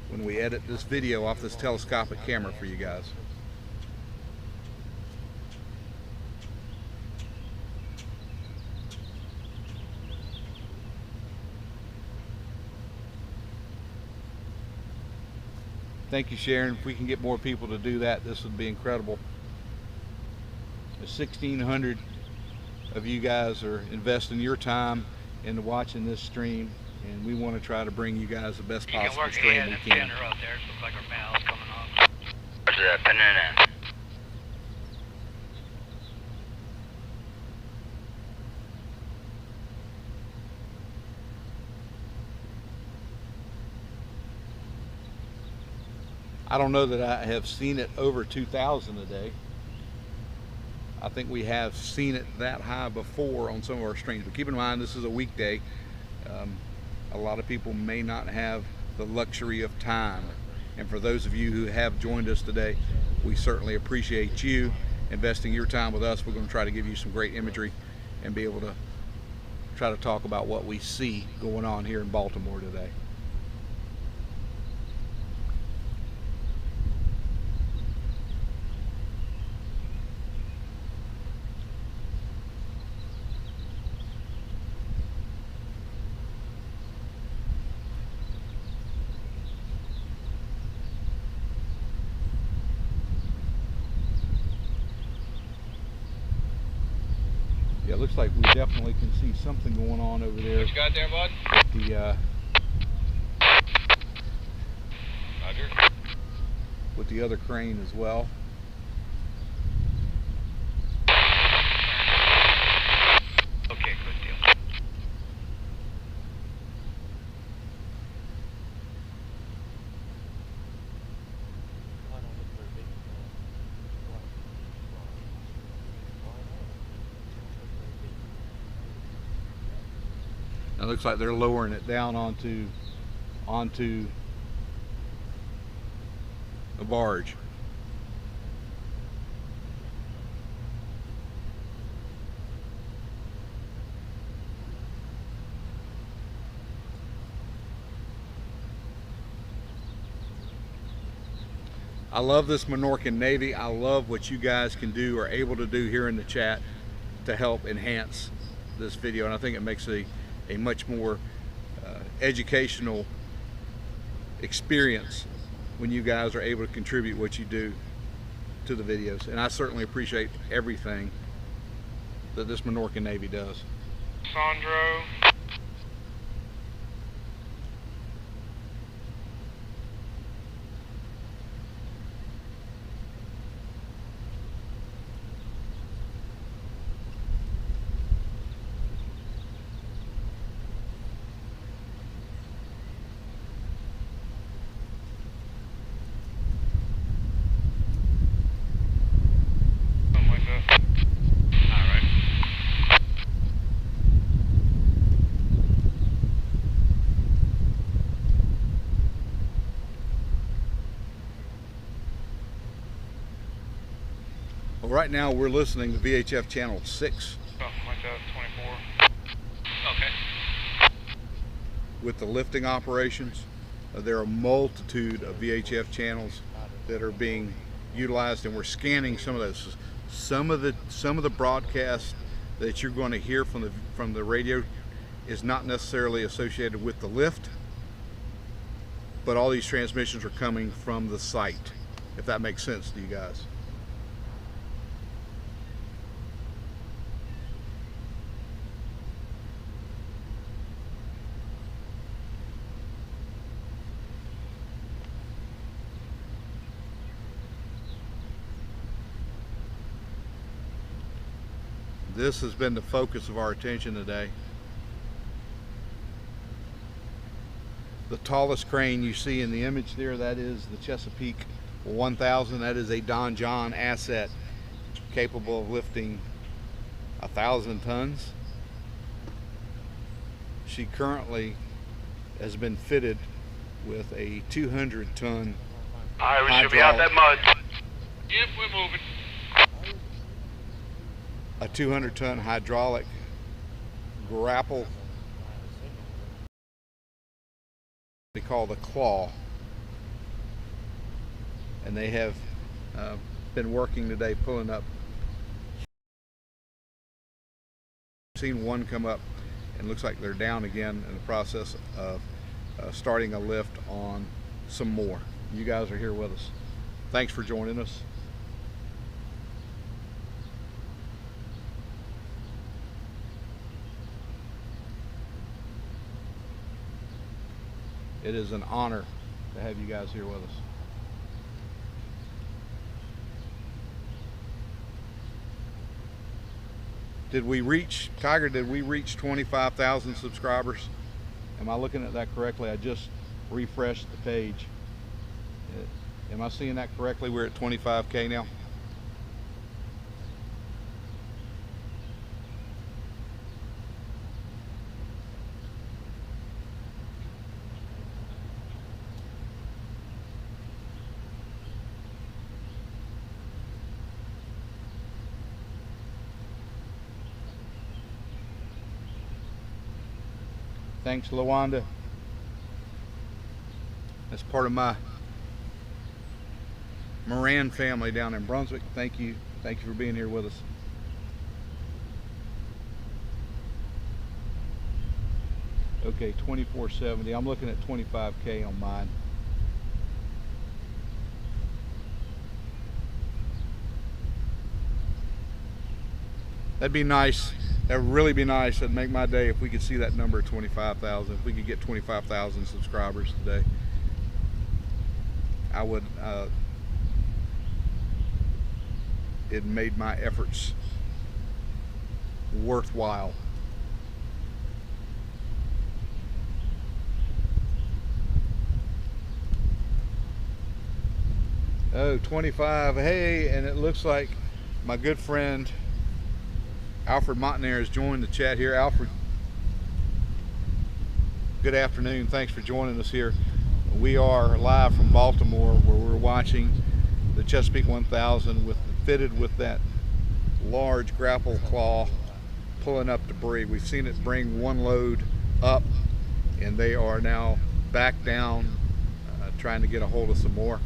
when we edit this video off this telescopic camera for you guys. Thank you, Sharon. If we can get more people to do that, this would be incredible. 1,600 of you guys are investing your time into watching this stream, and we want to try to bring you guys the best possible stream we can. Up there. It looks like our bow's coming off. Roger that. Pinning it in. I don't know that I have seen it over 2,000 a day. I think we have seen it that high before on some of our streams, but keep in mind this is a weekday. A lot of people may not have the luxury of time, and for those of you who have joined us today, we certainly appreciate you investing your time with us. We're going to try to give you some great imagery and be able to try to talk about what we see going on here in Baltimore today. Yeah, it looks like we definitely can see something going on over there. What you got there, bud? With the, Roger. with the other crane as well. Okay, good deal. It looks like they're lowering it down onto a barge. I love this Minorcan Navy. I love what you guys can do or able to do here in the chat to help enhance this video, and I think it makes a much more educational experience when you guys are able to contribute what you do to the videos. And I certainly appreciate everything that this Minorcan Navy does. Sandro. Right now we're listening to VHF channel 6. Something like that, 24. Okay. With the lifting operations. There are a multitude of VHF channels that are being utilized, and we're scanning some of those. Some of the broadcasts that you're going to hear from the radio is not necessarily associated with the lift, but all these transmissions are coming from the site, if that makes sense to you guys. This has been the focus of our attention today. The tallest crane you see in the image there, that is the Chesapeake 1000. That is a Donjon asset capable of lifting 1,000 tons. She currently has been fitted with a 200-ton Alright, we should be out that mud. Yep, we're moving. a 200-ton hydraulic grapple they call the claw, and they have been working today pulling up. Seen one come up and looks like they're down again in the process of starting a lift on some more. You guys are here with us. Thanks for joining us. It is an honor to have you guys here with us. Did we reach, Tiger, did we reach 25,000 subscribers? Am I looking at that correctly? I just refreshed the page. Am I seeing that correctly? We're at 25K now. Thanks, Lawanda. That's part of my Moran family down in Brunswick. Thank you. Thank you for being here with us. Okay, 2470. I'm looking at 25K on mine. That'd be nice. That would really be nice. It'd make my day if we could see that number of 25,000. If we could get 25,000 subscribers today, I would. It made my efforts worthwhile. Oh, 25. Hey, and it looks like my good friend Alfred Montaner has joined the chat here. Alfred, good afternoon. Thanks for joining us here. We are live from Baltimore, where we're watching the Chesapeake 1000 fitted with that large grapple claw pulling up debris. We've seen it bring one load up, and they are now back down trying to get a hold of some more.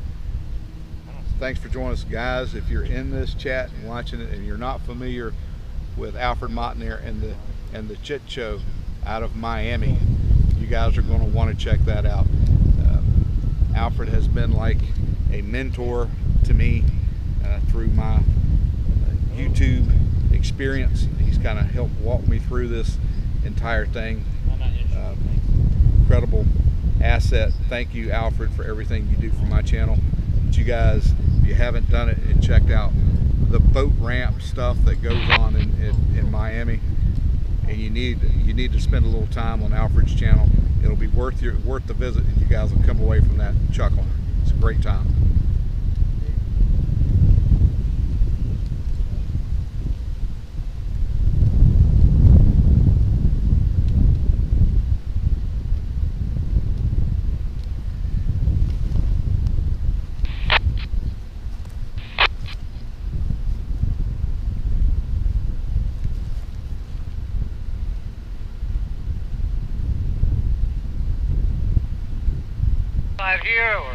Thanks for joining us, guys. If you're in this chat and watching it and you're not familiar with Alfred Montaner and the Chit Show out of Miami, you guys are going to want to check that out. Alfred has been like a mentor to me through my YouTube experience. He's kind of helped walk me through this entire thing. Incredible asset. Thank you, Alfred, for everything you do for my channel. But you guys, if you haven't done it and checked out the boat ramp stuff that goes on in Miami, and you need to spend a little time on Alfred's channel. It'll be worth the visit, and you guys will come away from that chuckling. It's a great time. Here, or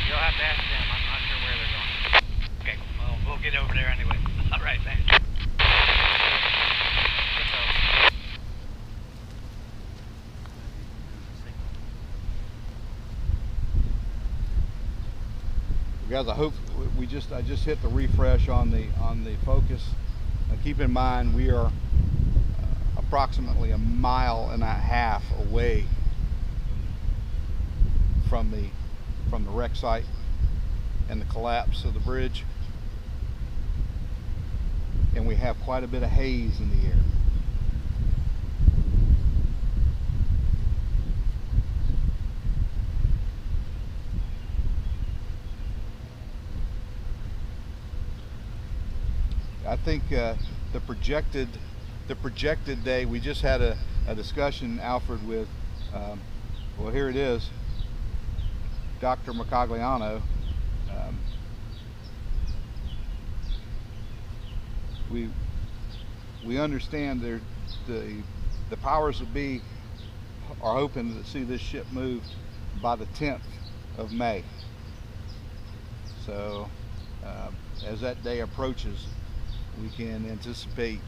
you'll have to ask them. I'm not sure where they're going. Okay, well, we'll get over there anyway. All right, thanks. Guys, I hope I just hit the refresh on the focus. Now, keep in mind we are approximately 1.5 miles away from the wreck site and the collapse of the bridge, and we have quite a bit of haze in the air. I think the projected day, we just had a discussion, Alfred, with well, here it is, Dr. Mercogliano. We understand the powers that be are hoping to see this ship move by the 10th of May. So as that day approaches, we can anticipate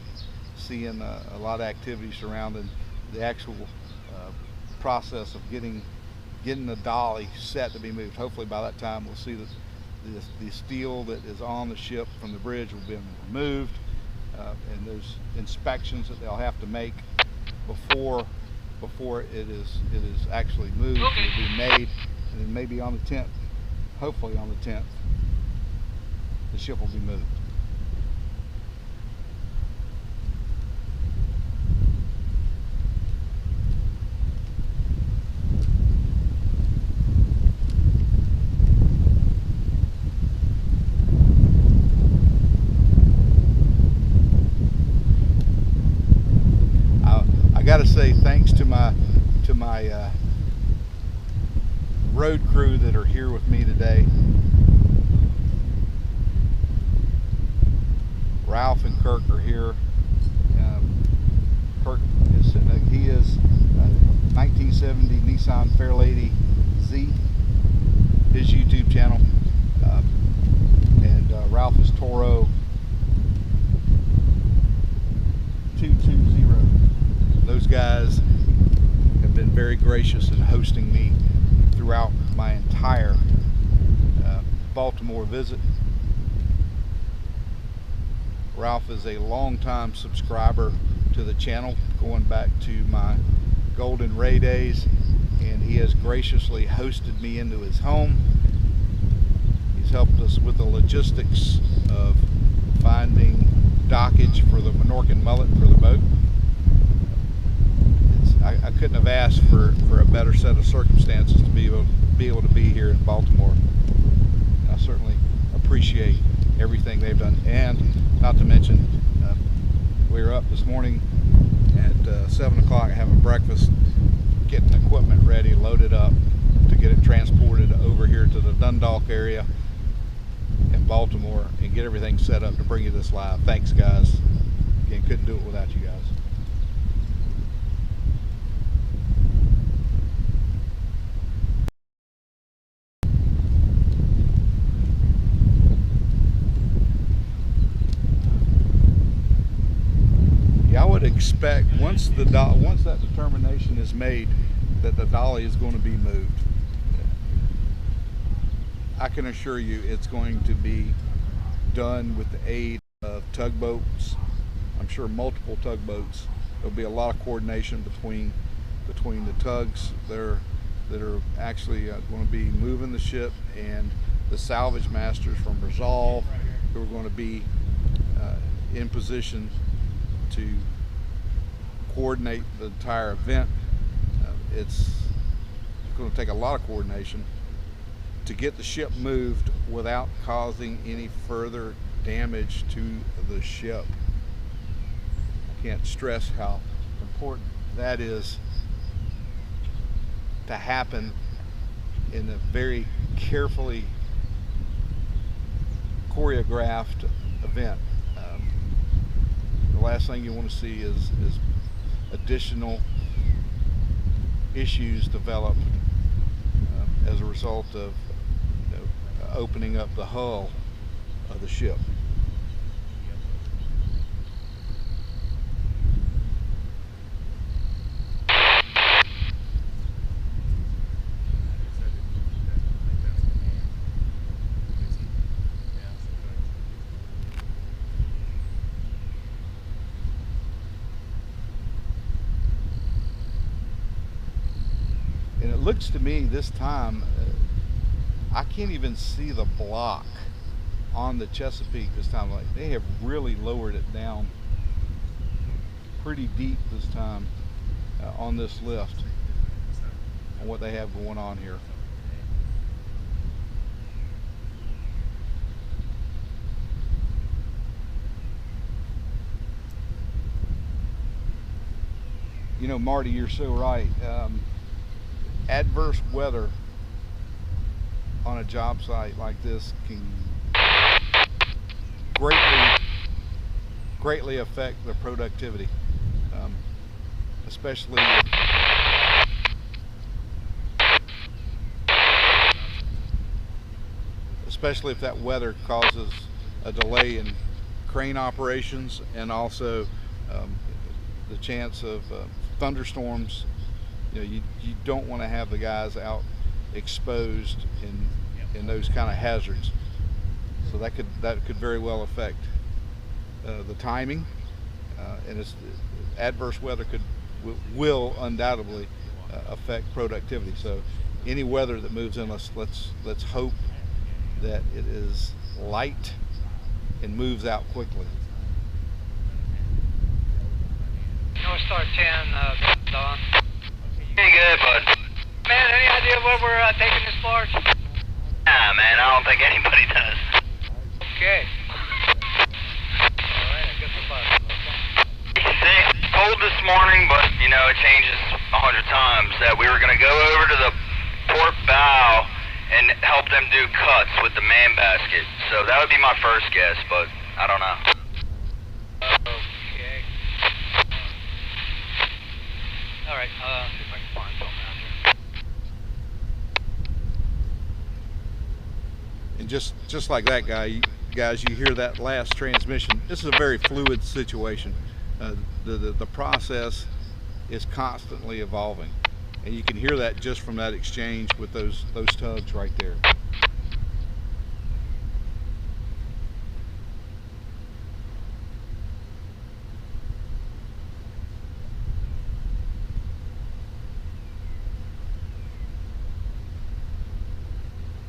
seeing a lot of activity surrounding the actual process of getting the Dolly set to be moved. Hopefully by that time we'll see that the steel that is on the ship from the bridge will be removed, and there's inspections that they'll have to make before it is actually moved. It'll be made, and then maybe on the 10th, hopefully on the 10th, the ship will be moved. I got to say thanks to my road crew that are here with me today. Ralph and Kirk are here. Kirk is he is 1970 Nissan Fairlady Z, his YouTube channel, and Ralph is Toro 220. Those guys have been very gracious in hosting me throughout my entire Baltimore visit. Ralph is a longtime subscriber to the channel, going back to my Golden Ray days, and he has graciously hosted me into his home. He's helped us with the logistics of finding dockage for the Minorcan Mullet for the boat. I couldn't have asked for a better set of circumstances to be able to be here in Baltimore. I certainly appreciate everything they've done, and not to mention we were up this morning at 7 o'clock having breakfast, getting equipment ready, loaded up to get it transported over here to the Dundalk area in Baltimore and get everything set up to bring you this live. Thanks guys. Again, couldn't do it without you guys. I would expect once that determination is made that the Dolly is going to be moved, I can assure you it's going to be done with the aid of tugboats. I'm sure multiple tugboats. There'll be a lot of coordination between the tugs that are actually going to be moving the ship and the salvage masters from Resolve, who are going to be in position to coordinate the entire event. It's going to take a lot of coordination to get the ship moved without causing any further damage to the ship. I can't stress how important that is to happen in a very carefully choreographed event. The last thing you want to see is additional issues develop as a result of opening up the hull of the ship. And it looks to me this time, I can't even see the block on the Chesapeake this time. Like, they have really lowered it down pretty deep this time on this lift, and what they have going on here. You know, Marty, you're so right. Adverse weather on a job site like this can greatly affect the productivity, especially especially if that weather causes a delay in crane operations, and also the chance of thunderstorms. You know, you don't want to have the guys out exposed in those kind of hazards. So that could very well affect the timing, and adverse weather will undoubtedly affect productivity. So any weather that moves in, let's hope that it is light and moves out quickly. North Star 10, Don. Pretty good, bud. Man, any idea where we're taking this barge? Nah, man, I don't think anybody does. Okay. Alright, I guess we're about. They told this morning, but, you know, it changes 100 times, that we were going to go over to the port bow and help them do cuts with the man basket. So that would be my first guess, but I don't know. Okay. Alright, see if I can find something out here. And just like that guys, you hear that last transmission. This is a very fluid situation. The process is constantly evolving, and you can hear that just from that exchange with those tugs right there.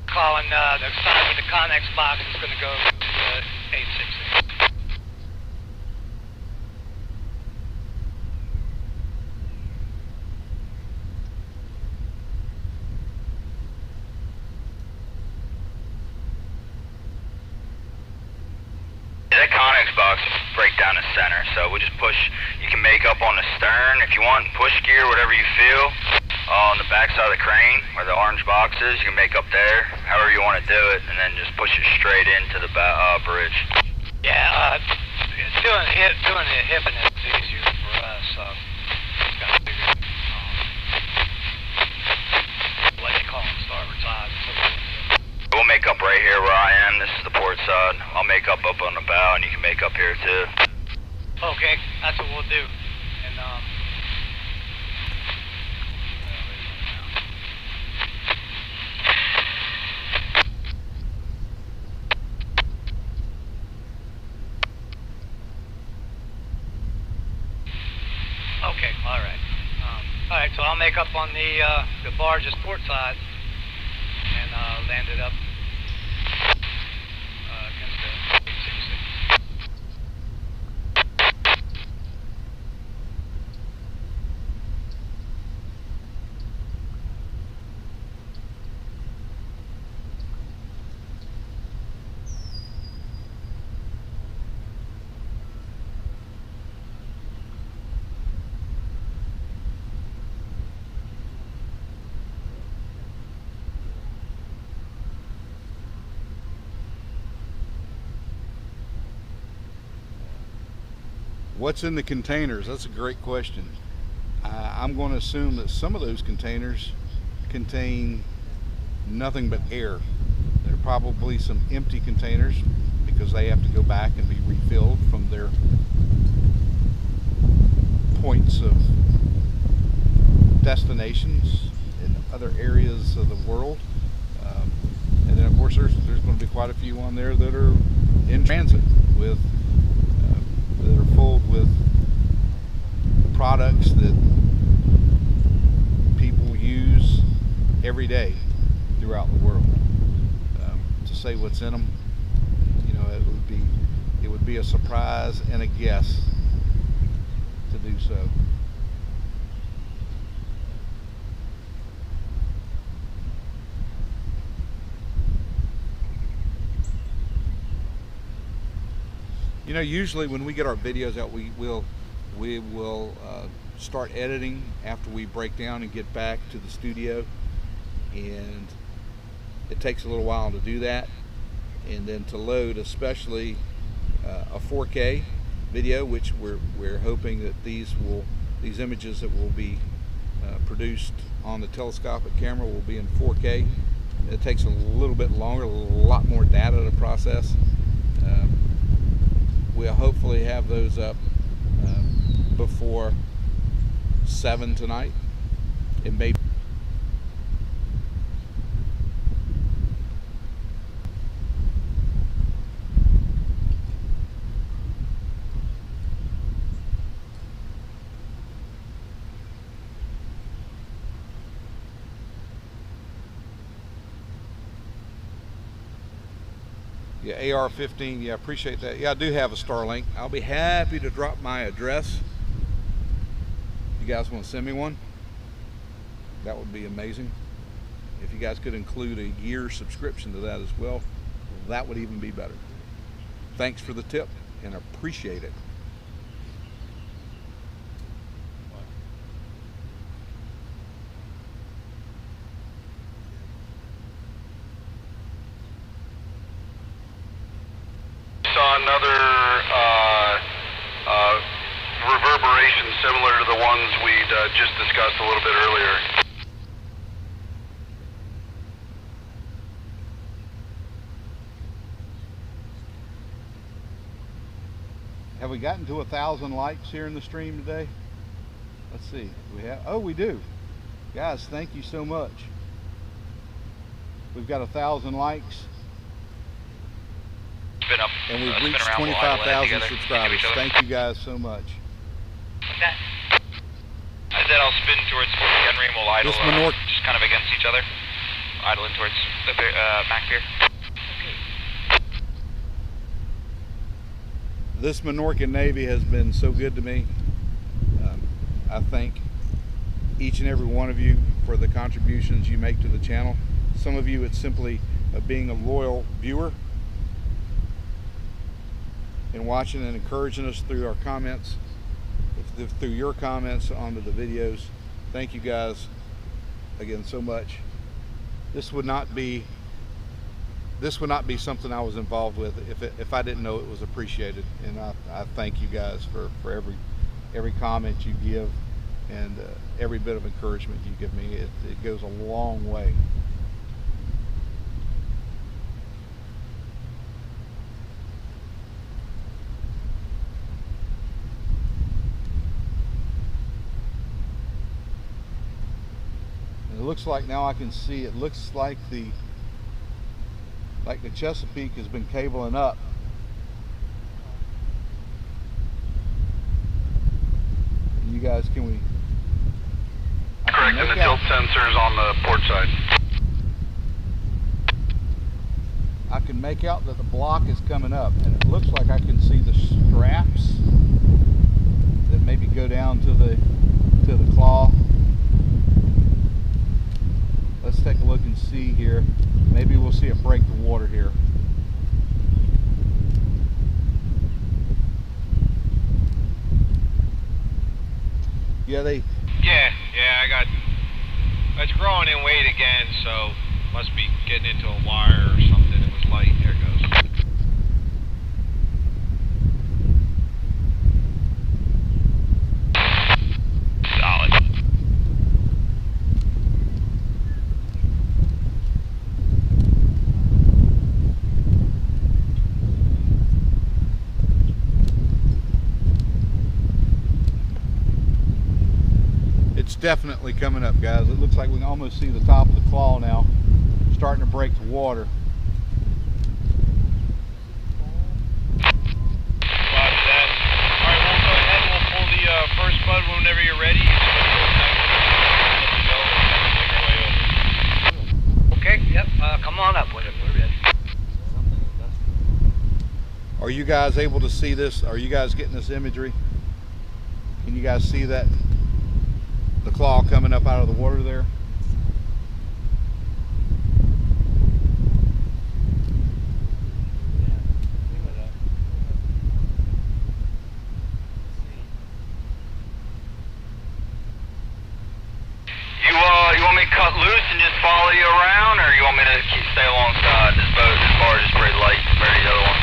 Calling the side with the Connex box is going to go to 866. That Connex box break down the center, so we'll just push. You can make up on the stern if you want, push gear, whatever you feel. On the back side of the crane, where the orange box is, you can make up there, however you want to do it, and then just push it straight into the bridge. Yeah, doing the hipping is easier for us, so just got to figure it what they call them, starboard side. We'll make up right here where I am. This is the port side. I'll make up on the bow, and you can make up here too. Okay, that's what we'll do. And okay, all right. So I'll make up on the barge's port side and land it up against the 866. What's in the containers? That's a great question. I'm going to assume that some of those containers contain nothing but air. There are probably some empty containers because they have to go back and be refilled from their points of destinations in other areas of the world. And then of course there's going to be quite a few on there that are in transit with that are full with products that people use every day throughout the world. To say what's in them, you know, it would be a surprise and a guess to do so. You know, usually when we get our videos out, we will start editing after we break down and get back to the studio, and it takes a little while to do that, and then to load, especially a 4K video, which we're hoping that these images that will be produced on the telescopic camera will be in 4K, It takes a little bit longer, a lot more data to process. We'll hopefully have those up before 7 tonight. It may Yeah, AR-15, yeah, appreciate that. Yeah, I do have a Starlink. I'll be happy to drop my address. You guys want to send me one? That would be amazing. If you guys could include a year subscription to that as well, that would even be better. Thanks for the tip, and appreciate it. Another reverberation similar to the ones we'd just discussed a little bit earlier. Have we gotten to 1,000 likes here in the stream today? Let's see. We have. Oh, we do. Guys, thank you so much. We've got 1,000 likes. And we've reached 25,000 subscribers. Thank you guys so much. Okay. I said I'll spin towards Henry and we'll idle just kind of against each other. Idling towards the Mac Pier. This Minorcan Navy has been so good to me. I thank each and every one of you for the contributions you make to the channel. Some of you, it's simply being a loyal viewer and watching and encouraging us through our comments, through your comments onto the videos. Thank you guys again so much. This would not be something I was involved with if I didn't know it was appreciated. And I thank you guys for every comment you give and every bit of encouragement you give me. It goes a long way. It looks like now I can see, it looks like the Chesapeake has been cabling up. And you guys, can we? Correct, and the tilt sensors on the port side. I can make out that the block is coming up, and it looks like I can see the straps that maybe go down to the claw. Let's take a look and see here. Maybe we'll see it break the water here. Yeah, it's growing in weight again, so must be getting into a wire or something. It was light. There it goes. Solid. Definitely coming up, guys. It looks like we can almost see the top of the claw now, starting to break the water. Alright, we'll go ahead and we'll pull the first bud whenever you're ready. Okay, yep, come on up with it, we're ready. Are you guys able to see this? Are you guys getting this imagery? Can you guys see that? The claw coming up out of the water there. You want me to cut loose and just follow you around, or you want me to stay alongside this boat? This barge is pretty light compared to the other one.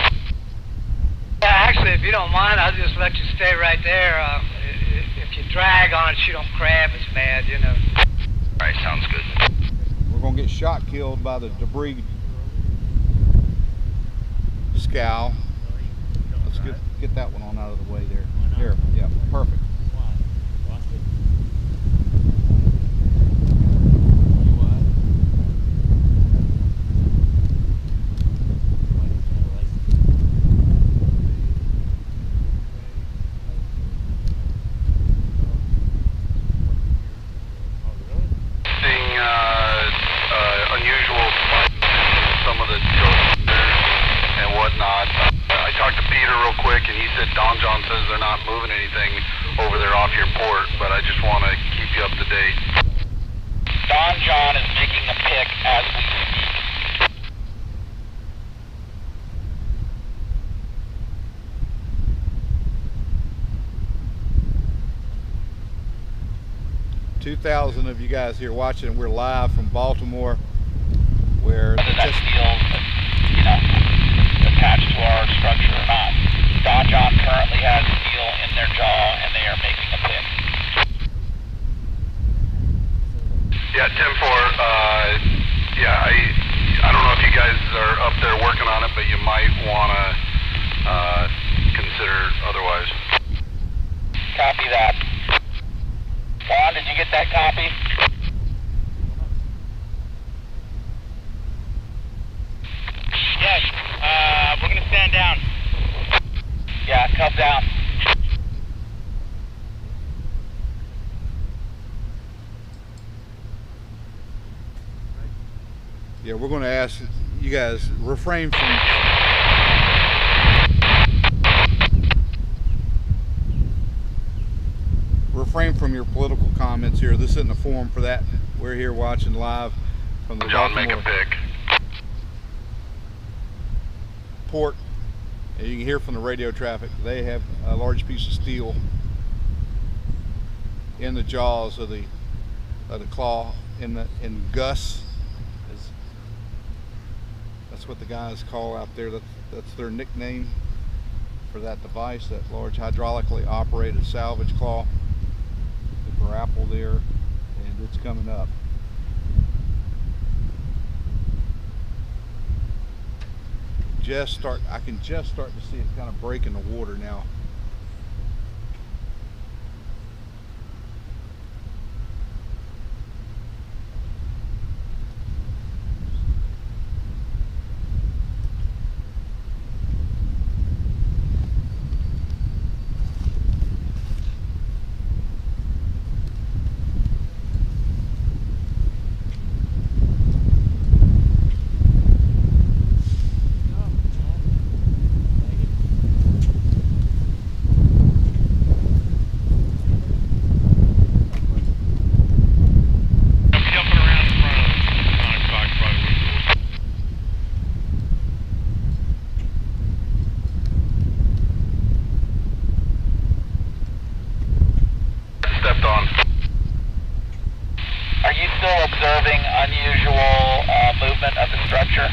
Yeah, actually, if you don't mind, I'll just let you stay right there. If you drag on it, you don't crab as bad, you know. Alright, sounds good. We're gonna get get shot killed by the debris scow. Let's get that one on out of the way there. There, yeah, perfect. Unusual some of the jokes and whatnot. I talked to Peter real quick, and he said Donjon says they're not moving anything over there off your port, but I just want to keep you up to date. Donjon is making the pick as we speak. $2,000 of you guys here watching. We're live from Baltimore, where whether that steel's, you know, attached to our structure or not. Donjon currently has steel in their jaw, and they are making a pick. Yeah, 10-4. Yeah, I don't know if you guys are up there working on it, but you might want to consider otherwise. Copy that. Juan, did you get that copy? Yes, we're gonna stand down. Yeah, come down. yeah, we're going to ask you guys refrain from your political comments here. This isn't a forum for that. We're here watching live from the John, Baltimore make a pick. port. And you can hear from the radio traffic. They have a large piece of steel in the jaws of the claw in Gus. That's what the guys call out there. That's their nickname for that device, that large hydraulically operated salvage claw. The grapple there, and it's coming up. I can just start to see it kind of break in the water now. Are you still observing unusual movement of the structure?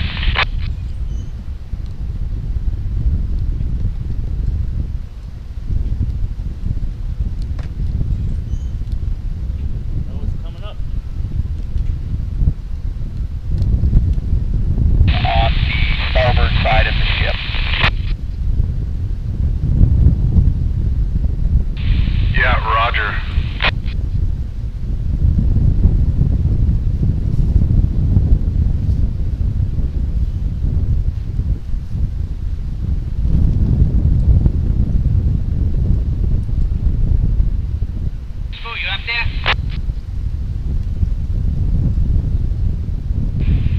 Oh, it's coming up. On the starboard side of the ship. Yeah, roger. You up there?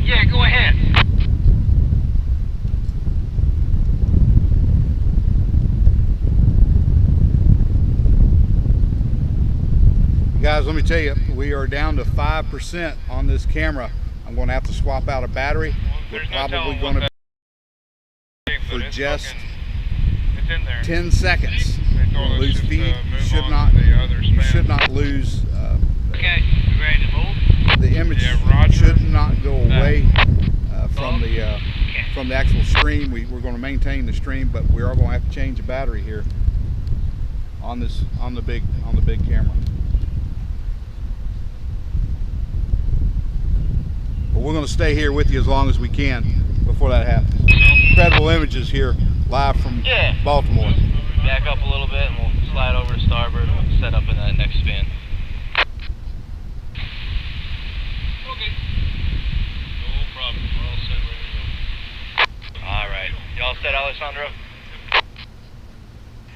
Yeah, go ahead. Guys, let me tell you, we are down to 5% on this camera. I'm going to have to swap out a battery. We're probably going to for just 10 seconds. Lose feed. Should not lose. Okay, you ready to move? The image should not go away from the actual stream. We're going to maintain the stream, but we are going to have to change the battery here on the big camera. But we're going to stay here with you as long as we can before that happens. Incredible images here live from Baltimore. Back up a little bit and we'll slide over to starboard and we'll set up in that next spin. Okay. No problem. We're all set, ready to go. Alright. Y'all set, Alessandro?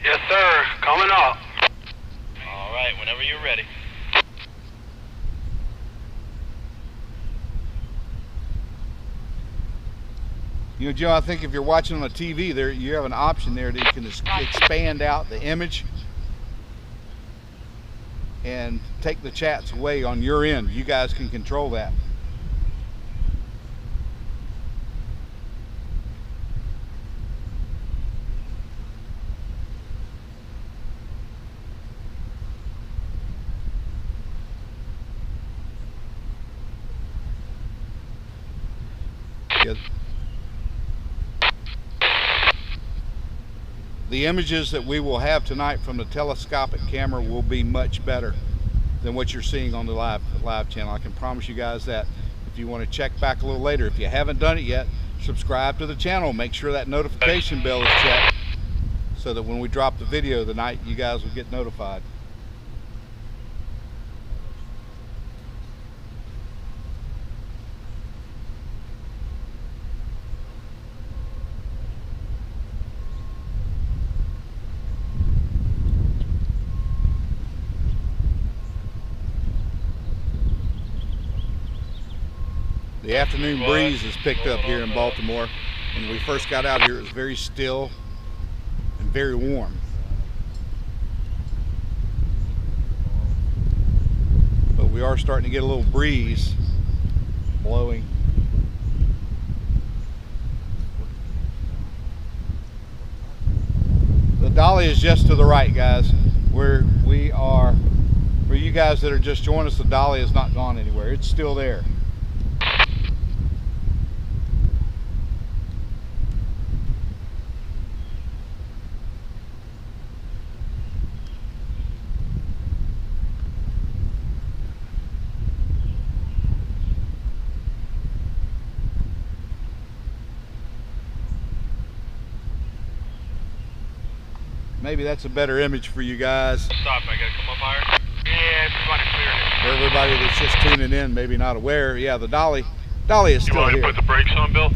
Yes, sir. Coming up. Alright, whenever you're ready. You know, Joe, I think if you're watching on a TV, there you have an option there that you can expand out the image and take the chats away on your end. You guys can control that. The images that we will have tonight from the telescopic camera will be much better than what you're seeing on the live channel. I can promise you guys that. If you want to check back a little later, if you haven't done it yet, subscribe to the channel. Make sure that notification bell is checked so that when we drop the video tonight, you guys will get notified. The afternoon breeze has picked up here in Baltimore. When we first got out here, it was very still and very warm. But we are starting to get a little breeze blowing. The Dolly is just to the right, guys. We are, for you guys that are just joining us, the Dolly has not gone anywhere. It's still there. Maybe that's a better image for you guys. Stop, I gotta come up higher? Yeah, everybody cleared it. For everybody that's just tuning in, maybe not aware, yeah, the Dolly is still here. You want me to put the brakes on, Bill?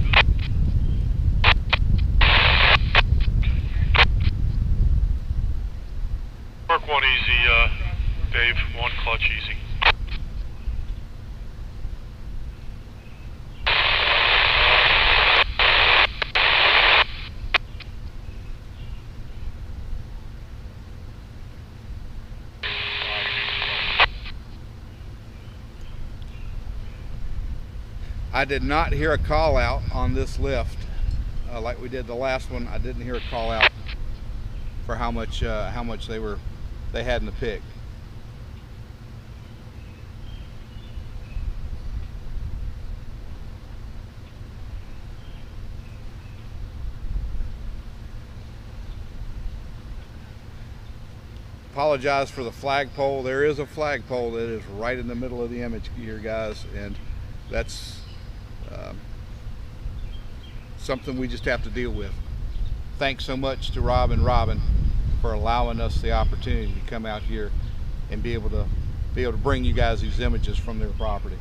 Work one easy, Dave. One clutch easy. I did not hear a call out on this lift like we did the last one. I didn't hear a call out for how much they had in the pig. Apologize for the flagpole. There is a flagpole that is right in the middle of the image here, guys, and that's something we just have to deal with. Thanks so much to Rob and Robin for allowing us the opportunity to come out here and be able to bring you guys these images from their property.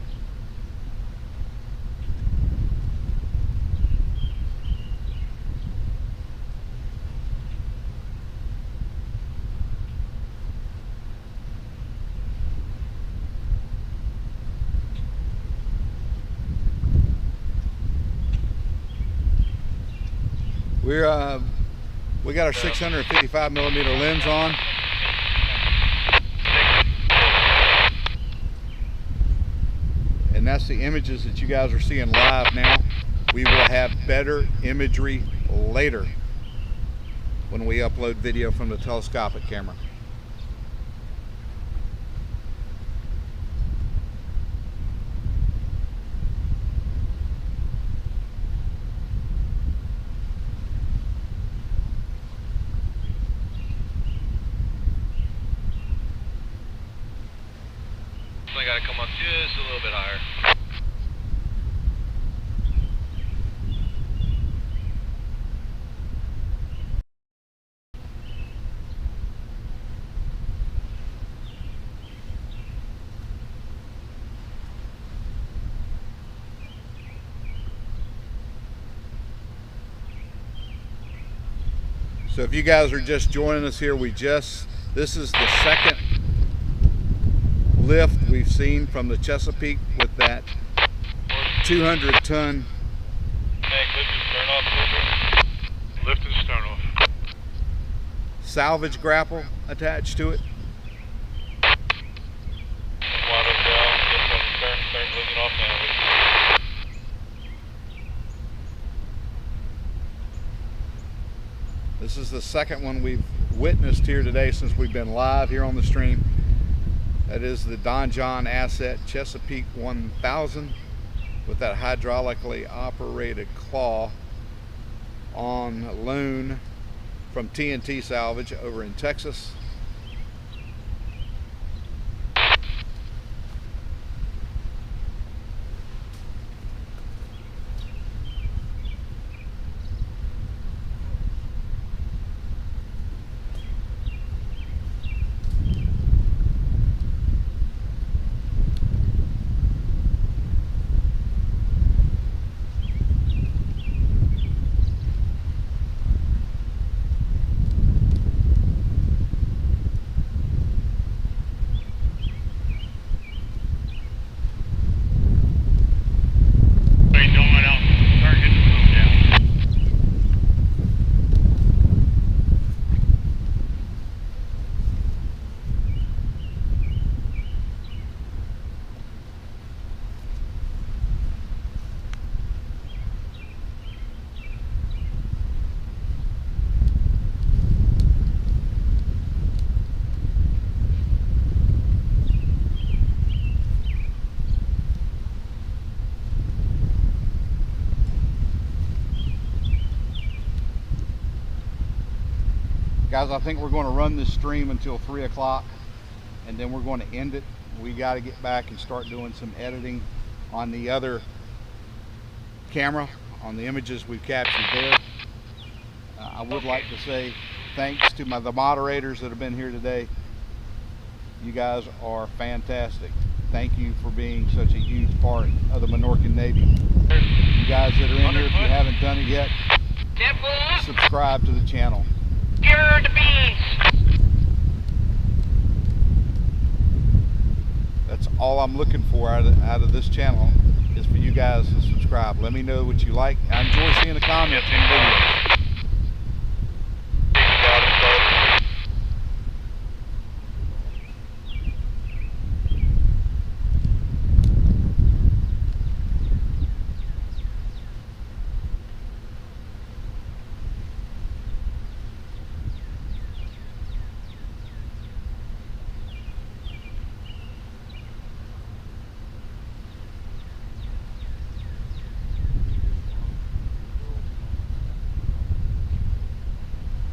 We got our 655 millimeter lens on. And that's the images that you guys are seeing live now. We will have better imagery later when we upload video from the telescopic camera. I gotta come up just a little bit higher. So if you guys are just joining us here, this is the second lift we've seen from the Chesapeake with that 200-ton Lift and stern off. salvage grapple attached to it. Water down, lift on the stern, stern's lifting off now. This is the second one we've witnessed here today since we've been live here on the stream. That is the Donjon asset Chesapeake 1000 with that hydraulically operated claw on loan from TNT Salvage over in Texas. Guys, I think we're going to run this stream until 3 o'clock and then we're going to end it. We got to get back and start doing some editing on the other camera, on the images we've captured there. I would like to say thanks to the moderators that have been here today. You guys are fantastic. Thank you for being such a huge part of the Minorcan Navy. You guys that are in here, if you haven't done it yet, subscribe to the channel. You're the beast. That's all I'm looking for out of this channel, is for you guys to subscribe. Let me know what you like. I enjoy seeing the comments in the videos.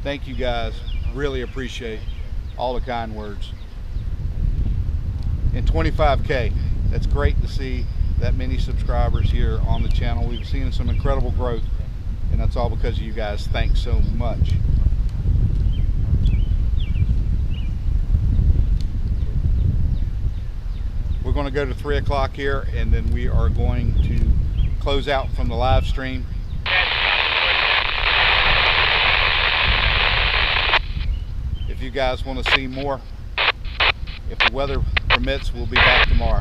Thank you guys, really appreciate all the kind words. And 25K, that's great to see that many subscribers here on the channel. We've seen some incredible growth, and that's all because of you guys. Thanks so much. We're going to go to 3 o'clock here, and then we are going to close out from the live stream. If you guys want to see more, if the weather permits, we'll be back tomorrow.